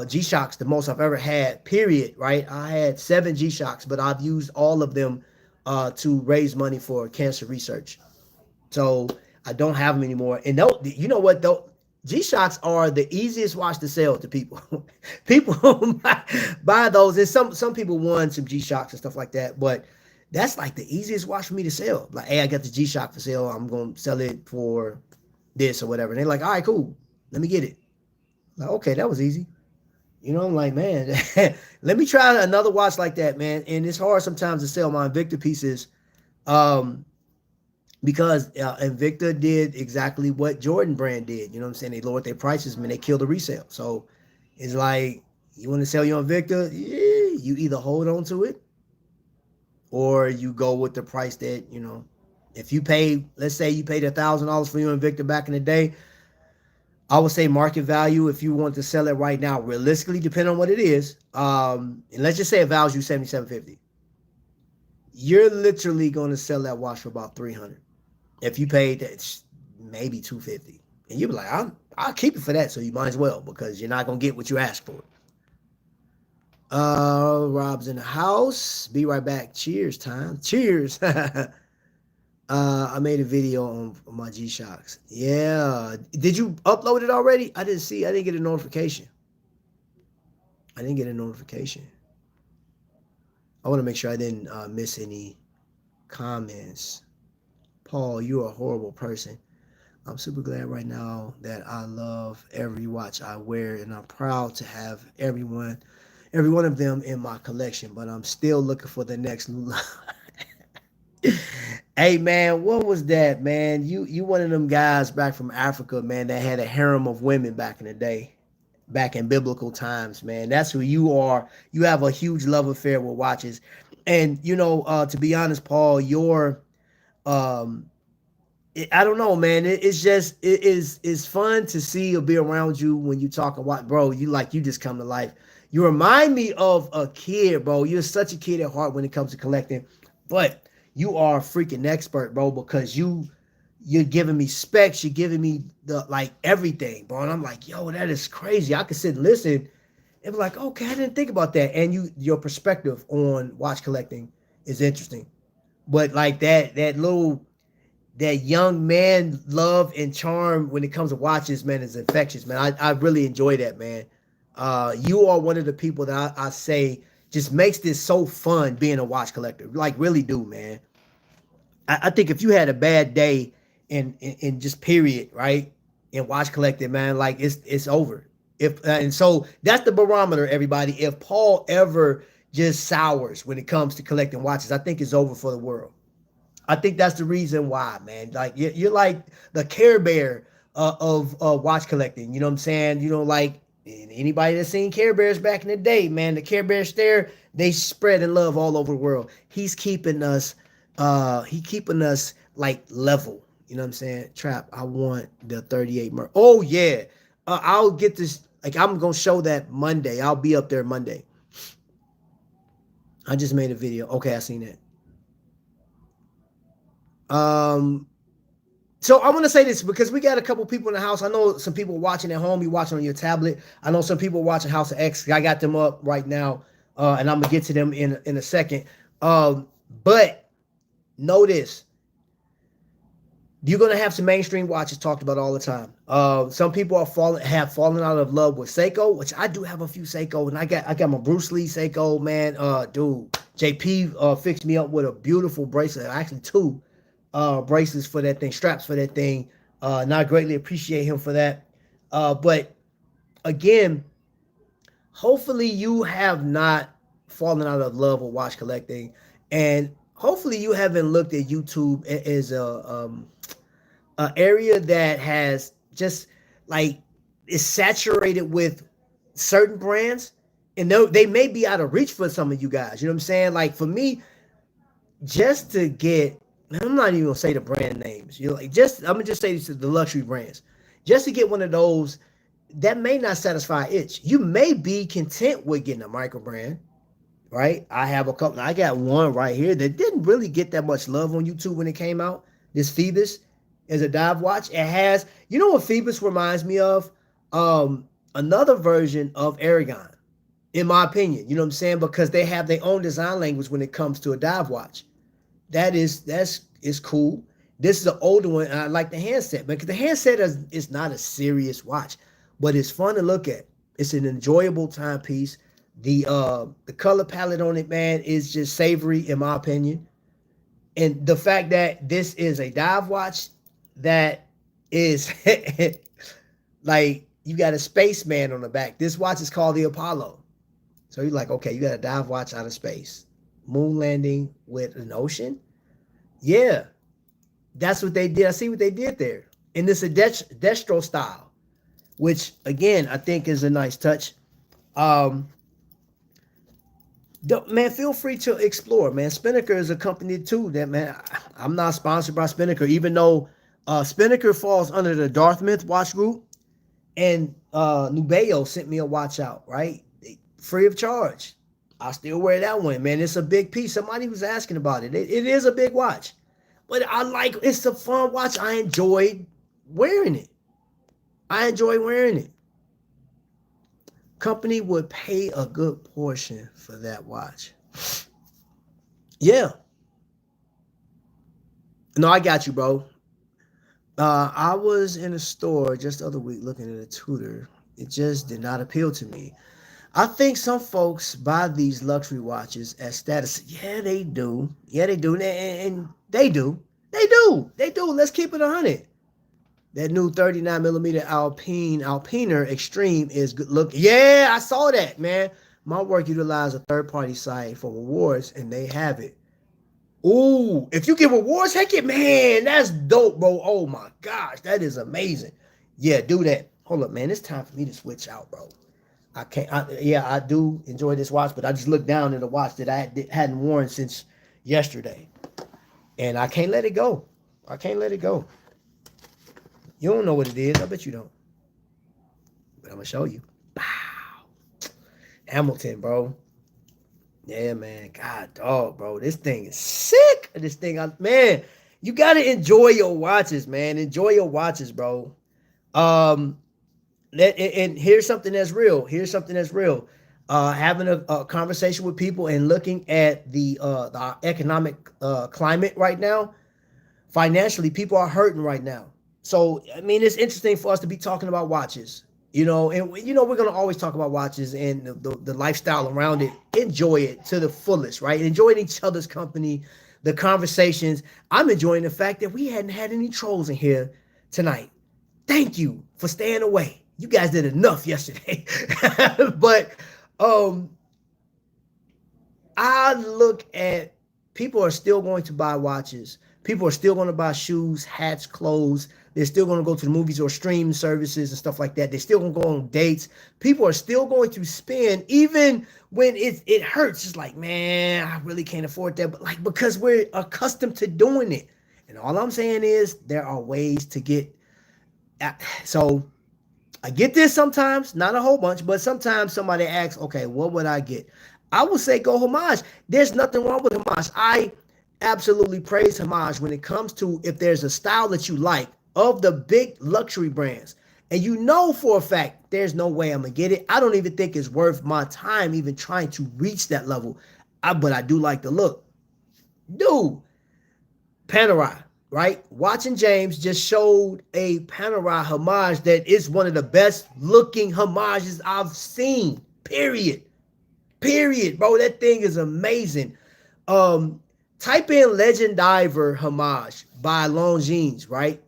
G-Shocks, the most I've ever had, period, right? I had 7 G-Shocks, but I've used all of them to raise money for cancer research. So I don't have them anymore. And you know what, though? G-Shocks are the easiest watch to sell to people. People buy those. And some people want some G-Shocks and stuff like that, but that's like the easiest watch for me to sell. Like, hey, I got the G-Shock for sale. I'm going to sell it for this or whatever. And they're like, all right, cool. Let me get it. Like, okay, that was easy. You know, I'm like, man, let me try another watch like that, man. And it's hard sometimes to sell my Invicta pieces because Invicta did exactly what Jordan brand did. You know what I'm saying? They lowered their prices, man. They killed the resale. So it's like, you want to sell your Invicta? Yeah, you either hold on to it, or you go with the price that, you know, if you pay, let's say you paid $1,000 for your Invicta back in the day, I would say market value, if you want to sell it right now, realistically, depending on what it is, and let's just say it values you $7,750. You're literally going to sell that watch for about $300. If you paid that, maybe $250, and you'll be like, I'll keep it for that. So you might as well, because you're not going to get what you ask for. Rob's in the house. Be right back. Cheers time. Cheers. I made a video on my G-Shocks. Yeah. Did you upload it already? I didn't see. I didn't get a notification. I want to make sure I didn't miss any comments. Paul, you're a horrible person. I'm super glad right now that I love every watch I wear, and I'm proud to have every one of them in my collection, but I'm still looking for the next Lula. Hey, man, what was that, man? You one of them guys back from Africa, man, that had a harem of women back in the day, back in biblical times, man. That's who you are. You have a huge love affair with watches. And, you know, to be honest, Paul, I don't know, man. It's fun to see or be around you when you talk and watch, bro. You just come to life. You remind me of a kid, bro. You're such a kid at heart when it comes to collecting, but you are a freaking expert, bro, because you're giving me specs, you're giving me everything, bro. And I'm like, yo, that is crazy. I could sit and listen and be like, okay, I didn't think about that. And your perspective on watch collecting is interesting. But like that young man love and charm when it comes to watches, man, is infectious, man. I really enjoy that, man. You are one of the people that I say just makes this so fun being a watch collector. Like, really do, man. I think if you had a bad day in just period, right, in watch collecting, man, like it's over. And so that's the barometer, everybody. If Paul ever just sours when it comes to collecting watches, I think it's over for the world. I think that's the reason why, man. Like you're like the Care Bear of watch collecting. You know what I'm saying? You know, like anybody that's seen Care Bears back in the day, man. The Care Bear stare, they spread in love all over the world. He's keeping us, like level. You know what I'm saying? Trap. I want the 38 mer. Oh yeah, I'll get this. Like I'm gonna show that Monday. I'll be up there Monday. I just made a video. Okay, I seen that. So I want to say this because we got a couple people in the house. I know some people watching at home. You watching on your tablet. I know some people watching House of X. I got them up right now, and I'm gonna get to them in a second. But know this: you're gonna have some mainstream watches talked about all the time. Some people have fallen out of love with Seiko, which I do have a few Seiko, and I got my Bruce Lee Seiko, man. Dude, JP fixed me up with a beautiful bracelet, actually two bracelets for that thing, straps for that thing. And I greatly appreciate him for that. But again, hopefully you have not fallen out of love with watch collecting, and hopefully you haven't looked at YouTube as a area that has just like is saturated with certain brands, and they may be out of reach for some of you guys. You know what I'm saying? Like for me, just to get, I'm not even gonna say the brand names. You know, like I'm gonna just say the luxury brands. Just to get one of those, that may not satisfy itch. You may be content with getting a micro brand, right? I have a couple. I got one right here that didn't really get that much love on YouTube when it came out. This Phoebus is a dive watch. It has, you know what Phoebus reminds me of? Another version of Aragon, in my opinion. You know what I'm saying? Because they have their own design language when it comes to a dive watch. That's cool. This is an older one, and I like the handset, because the handset is not a serious watch, but it's fun to look at. It's an enjoyable timepiece. The color palette on it, man, is just savory in my opinion. And the fact that this is a dive watch that is like you got a spaceman on the back. This watch is called the Apollo. So you're like, okay, you got a dive watch out of space. Moon landing with an ocean. Yeah, that's what they did. I see what they did there. And this is a destro style, which again, I think is a nice touch. Man, feel free to explore, man. Spinnaker is a company too that, man, I'm not sponsored by Spinnaker, even though Spinnaker falls under the Dartmouth watch group, and Nubeo sent me a watch out, right? Free of charge. I still wear that one, man. It's a big piece. Somebody was asking about it. It is a big watch, but it's a fun watch. I enjoyed wearing it. Company would pay a good portion for that watch. Yeah. No, I got you, bro. I was in a store just the other week looking at a Tudor. It just did not appeal to me. I think some folks buy these luxury watches as status. Yeah, they do. And they do. Let's keep it 100. That new 39 millimeter Alpiner Extreme is good look. Yeah, I saw that, man. My work utilized a third-party site for rewards, and they have it. Ooh, if you get rewards, heck it, man, that's dope, bro. Oh my gosh, that is amazing. Yeah, do that. Hold up, man. It's time for me to switch out, bro. I do enjoy this watch, but I just looked down at a watch that I hadn't worn since yesterday, and I can't let it go. You don't know what it is. I bet you don't. But I'm gonna show you. Wow. Hamilton, bro. Yeah, man. God, dog, bro. This thing is sick. Man, you gotta enjoy your watches, man. Enjoy your watches, bro. And here's something that's real. Having a conversation with people and looking at the economic climate right now. Financially, people are hurting right now. So, I mean, it's interesting for us to be talking about watches, and, we're going to always talk about watches and the lifestyle around it. Enjoy it to the fullest, right? Enjoying each other's company, the conversations. I'm enjoying the fact that we hadn't had any trolls in here tonight. Thank you for staying away. You guys did enough yesterday. But I look at people are still going to buy watches. People are still going to buy shoes, hats, clothes. They're still going to go to the movies or streaming services and stuff like that. They're still going to go on dates. People are still going to spend, even when it hurts. It's like, man, I really can't afford that. But like, because we're accustomed to doing it. And all I'm saying is there are ways to get. So I get this sometimes, not a whole bunch, but sometimes somebody asks, okay, what would I get? I would say go Homage. There's nothing wrong with Homage. I absolutely praise Homage when it comes to if there's a style that you like of the big luxury brands. And you know for a fact, there's no way I'm going to get it. I don't even think it's worth my time even trying to reach that level. But I do like the look. Dude, Panerai, right? Watching James just showed a Panerai Homage that is one of the best looking Homages I've seen. Period. Period, bro. That thing is amazing. Type in Legend Diver Homage by Longines, right?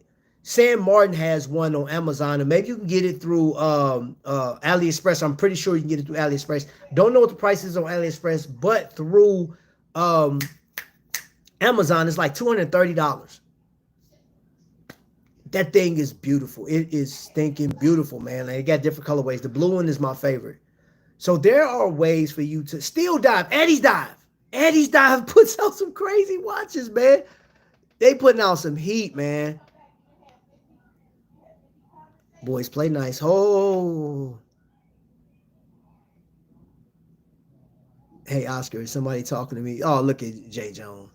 Sam Martin has one on Amazon, and maybe you can get it through AliExpress. I'm pretty sure you can get it through AliExpress. Don't know what the price is on AliExpress, but through Amazon, it's like $230. That thing is beautiful. It is stinking beautiful, man. Like, it got different colorways. The blue one is my favorite. So there are ways for you to still dive. Eddie's Dive. Eddie's Dive puts out some crazy watches, man. They putting out some heat, man. Boys play nice. Oh. Hey, Oscar, is somebody talking to me? Oh, look at Jay Jones.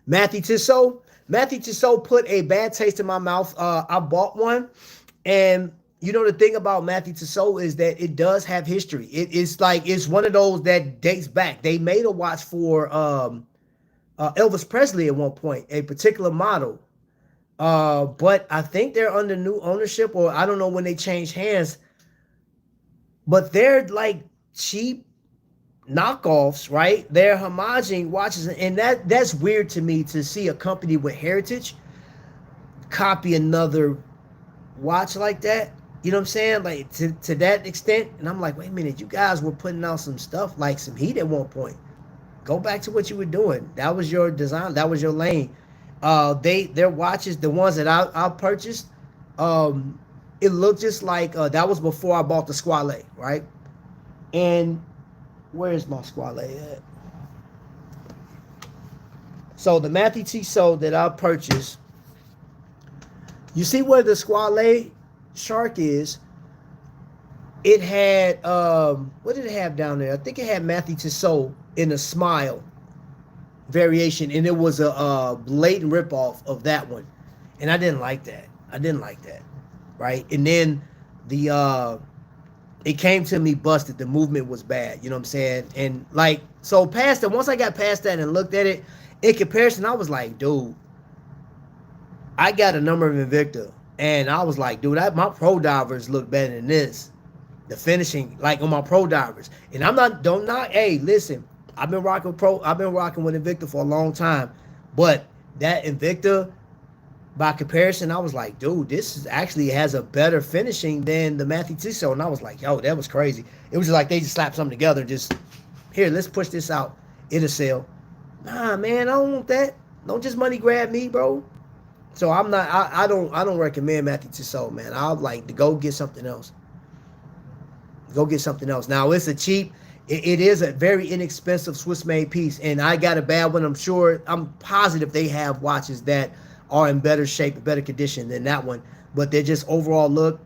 Matthew Tissot. Matthew Tissot put a bad taste in my mouth. I bought one. And you know, the thing about Matthew Tissot is that it does have history. It's like, it's one of those that dates back. They made a watch for Elvis Presley at one point, a particular model. But I think they're under new ownership, or I don't know when they change hands. But they're like cheap knockoffs, right? They're homaging watches, and that's weird to me to see a company with heritage copy another watch like that. You know what I'm saying? Like to that extent. And I'm like, wait a minute, you guys were putting out some stuff, like some heat at one point. Go back to what you were doing. That was your design. That was your lane. Their watches, the ones that I purchased, it looked just like that was before I bought the Squale, right? And where's my Squale at? So the Matthew Tissot that I purchased, you see where the Squale shark is? It had what did it have down there? I think it had Matthew Tissot in a smile variation, and it was a blatant ripoff of that one, and I didn't like that. Right? And then the it came to me busted. The movement was bad. You know what I'm saying? And like, so past that, once I got past that and looked at it in comparison, I was like, dude, I got a number of Invicta, and I was like, dude, my pro divers look better than this. The finishing, like on my pro divers, and hey, listen, I've been rocking with Invicta for a long time, but that Invicta, by comparison, I was like, dude, actually has a better finishing than the Matthew Tissot, and I was like, yo, that was crazy. It was just like they just slapped something together, just here, let's push this out, it'll sell. Nah, man, I don't want that. Don't just money grab me, bro. So I'm not. I don't recommend Matthew Tissot, man. I'll like to go get something else. Go get something else. Now it's a cheap. It is a very inexpensive Swiss-made piece, and I got a bad one. I'm positive they have watches that are in better shape, better condition than that one. But they're just overall look.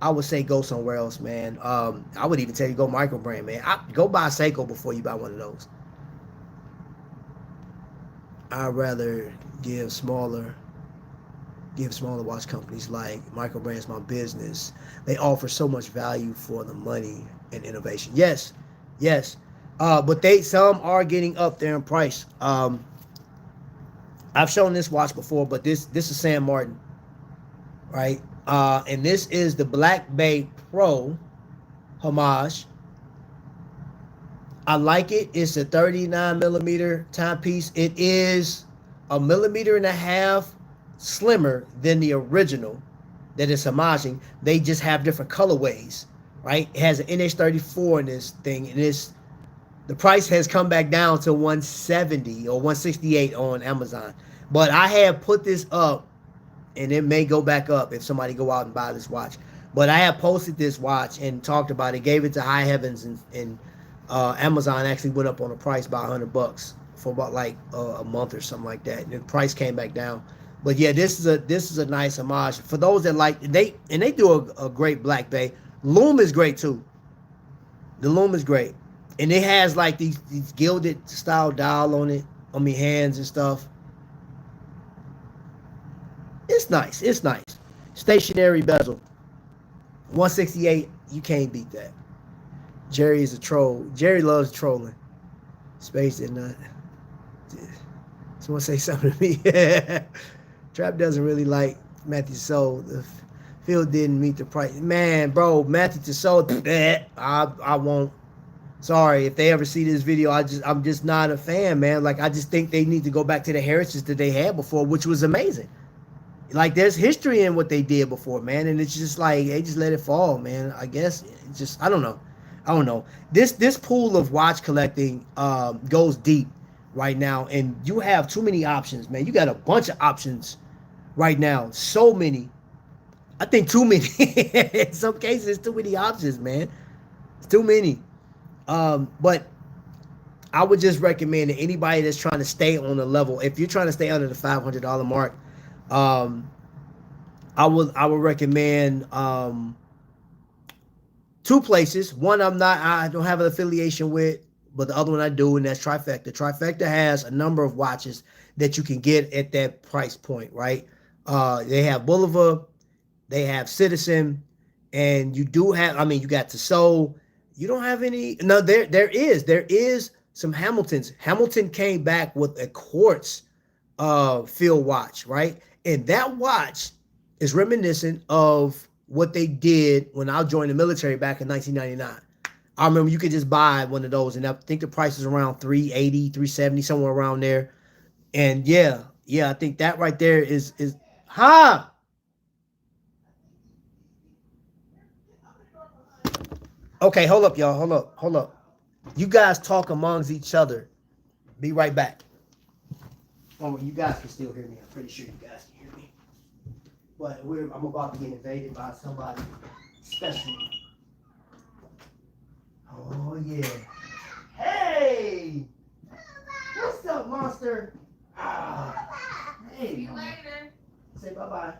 I would say go somewhere else, man. I would even tell you go Microbrand, man. Go buy a Seiko before you buy one of those. I'd rather give smaller watch companies like Microbrands my business. They offer so much value for the money and innovation. Yes. But some are getting up there in price. I've shown this watch before, but this is Sam Martin, right? And this is the Black Bay Pro Homage. I like it. It's a 39 millimeter timepiece. It is 1.5 millimeters slimmer than the original that is homaging. They just have different colorways, right? It has an NH34 in this thing, and The price has come back down to 170 or 168 on Amazon. But I have put this up, and it may go back up if somebody go out and buy this watch. But I have posted this watch and talked about it, gave it to High Heavens, and Amazon actually went up on the price by $100 for about like a month or something like that. And the price came back down. But yeah, this is a nice homage for those that like they do a great Black Bay. Loom is great too. The loom is great. And it has like these gilded style dial on it, on my hands and stuff. It's nice. It's nice. Stationary bezel. 168. You can't beat that. Jerry is a troll. Jerry loves trolling. Space did not. Someone say something to me. Trap doesn't really like Matthew Tissot. The field didn't meet the price. Man, bro, Matthew Tissot. I won't. Sorry, if they ever see this video, I'm just not a fan, man. Like, I just think they need to go back to the heritage that they had before, which was amazing. Like, there's history in what they did before, man, and it's just like they just let it fall, man. I guess it's just I don't know. This pool of watch collecting goes deep right now, and you have too many options, man. You got a bunch of options right now, so many. I think too many. In some cases, it's too many options, man. It's too many. But I would just recommend that anybody that's trying to stay on the level, if you're trying to stay under the $500 mark, I would recommend two places. One I don't have an affiliation with, but the other one I do, and that's Trifecta. Trifecta has a number of watches that you can get at that price point, right? They have Bulova, they have Citizen, and you do have, I mean, you got Tissot. You don't have any. No, there is some Hamiltons. Hamilton came back with a quartz field watch, right? And that watch is reminiscent of what they did when I joined the military back in 1999. I remember you could just buy one of those, and I think the price is around $380, $370, somewhere around there. And yeah, I think that right there is Okay, hold up, y'all. Hold up. You guys talk amongst each other. Be right back. Oh, you guys can still hear me. I'm pretty sure you guys can hear me. But I'm about to get invaded by somebody special. Oh, yeah. Hey! What's up, monster? Hey. See you later. Say bye-bye.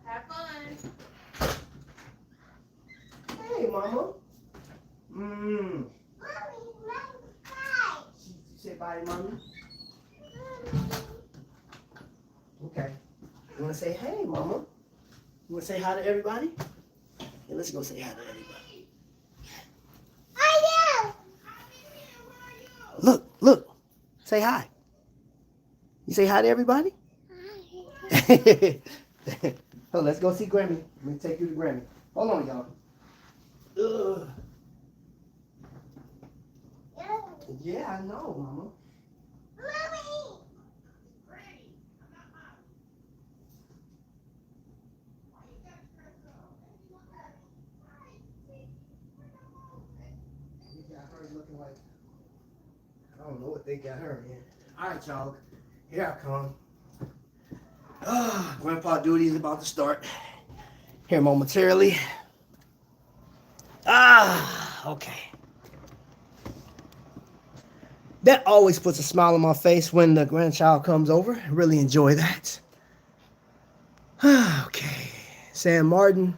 Have fun. Hey, mama. Mommy, bye. You say bye, mommy? Okay. You want to say hey, mama? You want to say hi to everybody? Yeah, let's go say hi to everybody. I do. Look. Say hi. You say hi to everybody? Hi. Oh, let's go see Grammy. Let me take you to Grammy. Hold on, y'all. Ugh. Yeah, I know, mama. Mommy. Got her looking like, I don't know what they got her in. All right, y'all. Here I come. Grandpa duty is about to start here momentarily. Okay. That always puts a smile on my face when the grandchild comes over. Really enjoy that. Okay. San Martin.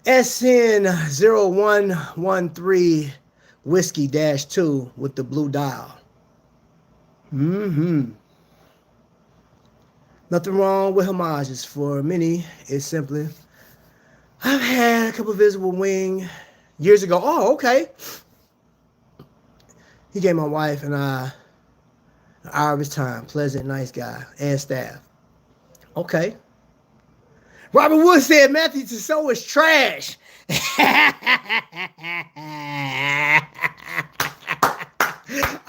SN0113 Whiskey-2 with the blue dial. Nothing wrong with homages. For many, it's simply, I've had a couple visible wing years ago. Oh, okay. He gave my wife and I an hour of his time. Pleasant, nice guy, and staff. Okay. Robert Wood said Matthew Tissot is trash.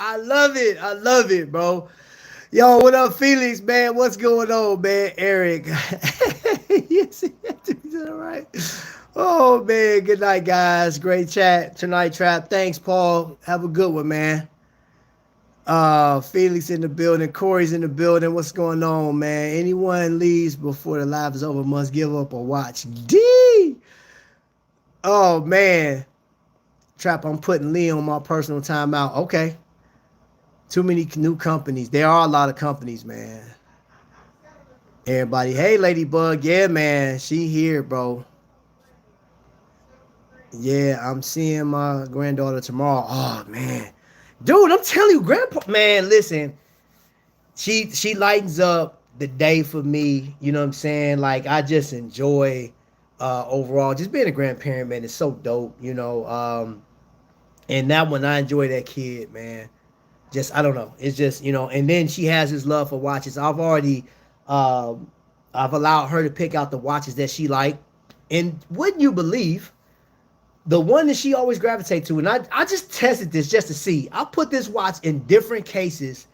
I love it, bro. Yo, what up, Felix, man? What's going on, man? Eric. Yes, all right. Oh man, good night, guys. Great chat tonight, Trap. Thanks, Paul. Have a good one, man. Felix in the building, Corey's in the building. What's going on, man? Anyone leaves before the live is over must give up or watch. D. Oh man, Trap. I'm putting Lee on my personal timeout. Okay. Too many new companies. There are a lot of companies, man. Everybody, hey, Ladybug. Yeah, man. She here, bro. Yeah, I'm seeing my granddaughter tomorrow. Oh man. Dude, I'm telling you, grandpa, man, listen, she lightens up the day for me. You know what I'm saying? Like I just enjoy overall just being a grandparent, man. It's so dope, you know. And that one I enjoy that kid, man. Just I don't know. It's just, you know, and then she has this love for watches. Um I've allowed her to pick out the watches that she like. And wouldn't you believe the one that she always gravitates to, and I just tested this just to see. I put this watch in different cases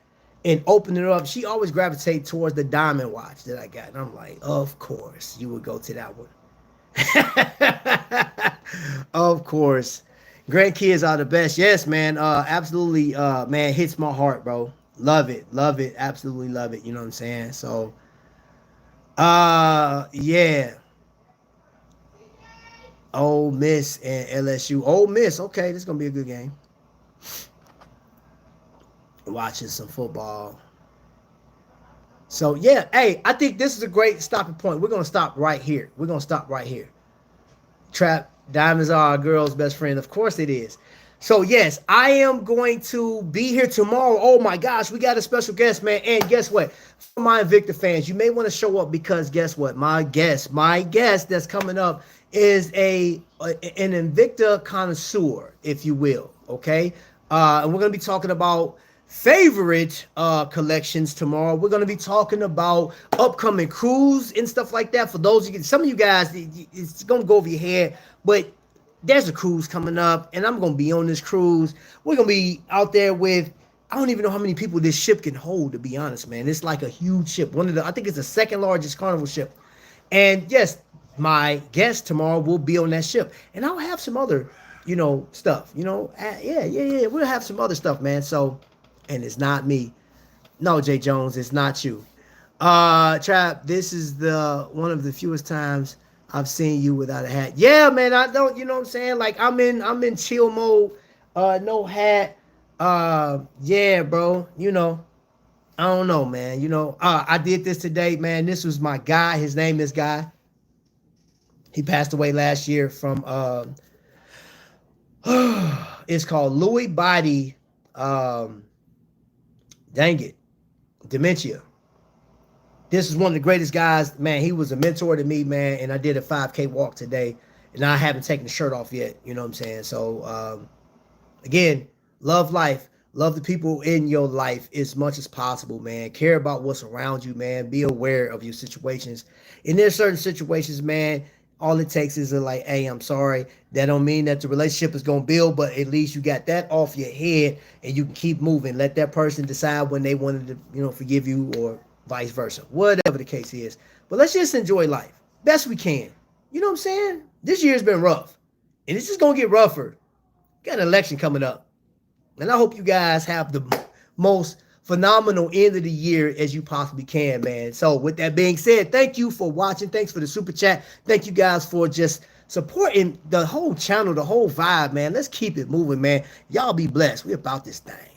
and open it up. She always gravitates towards the diamond watch that I got. And I'm like, of course, you would go to that one. Of course. Grandkids are the best. Yes, man. Absolutely, man, hits my heart, bro. Love it. Love it. Absolutely love it. You know what I'm saying? So, yeah. Ole Miss and LSU. Ole Miss, okay, this is gonna be a good game. Watching some football. So yeah, hey, I think this is a great stopping point. We're gonna stop right here. We're gonna stop right here. Trap, diamonds are our girl's best friend. Of course it is. So yes, I am going to be here tomorrow. Oh my gosh, we got a special guest, man. And guess what? For my Invicta fans, you may want to show up because guess what? My guest that's coming up is an Invicta connoisseur, if you will. Okay, and we're gonna be talking about favorite collections tomorrow. We're gonna be talking about upcoming cruise and stuff like that. For those of you, some of you guys, it's gonna go over your head, but there's a cruise coming up, and I'm gonna be on this cruise. We're gonna be out there with, I don't even know how many people this ship can hold, to be honest, man. It's like a huge ship. I think it's the second largest carnival ship. And yes, my guest tomorrow will be on that ship, and I'll have some other, you know, stuff. You know, yeah. We'll have some other stuff, man. So, and it's not me. No, Jay Jones, it's not you. Trap, this is the one of the fewest times I've seen you without a hat. Yeah, man, I don't, you know what I'm saying? Like I'm in chill mode, no hat. Yeah, bro, you know, I don't know, man. You know, I did this today, man. This was my guy. His name is Guy. He passed away last year from it's called Lewy body dang it, dementia. This is one of the greatest guys, man. He was a mentor to me, man. And I did a 5K walk today, and I haven't taken the shirt off yet. You know what I'm saying? So, again, love life. Love the people in your life as much as possible, man. Care about what's around you, man. Be aware of your situations. And there's certain situations, man, all it takes is like, hey, I'm sorry. That don't mean that the relationship is going to build, but at least you got that off your head and you can keep moving. Let that person decide when they wanted to, you know, forgive you or vice versa, whatever the case is. But let's just enjoy life best we can. You know what I'm saying? This year's been rough, and it's just gonna get rougher. Got an election coming up, and I hope you guys have the most phenomenal end of the year as you possibly can, man. So with that being said, thank you for watching. Thanks for the super chat. Thank you guys for just supporting the whole channel, the whole vibe, man. Let's keep it moving, man. Y'all be blessed. We about this thing.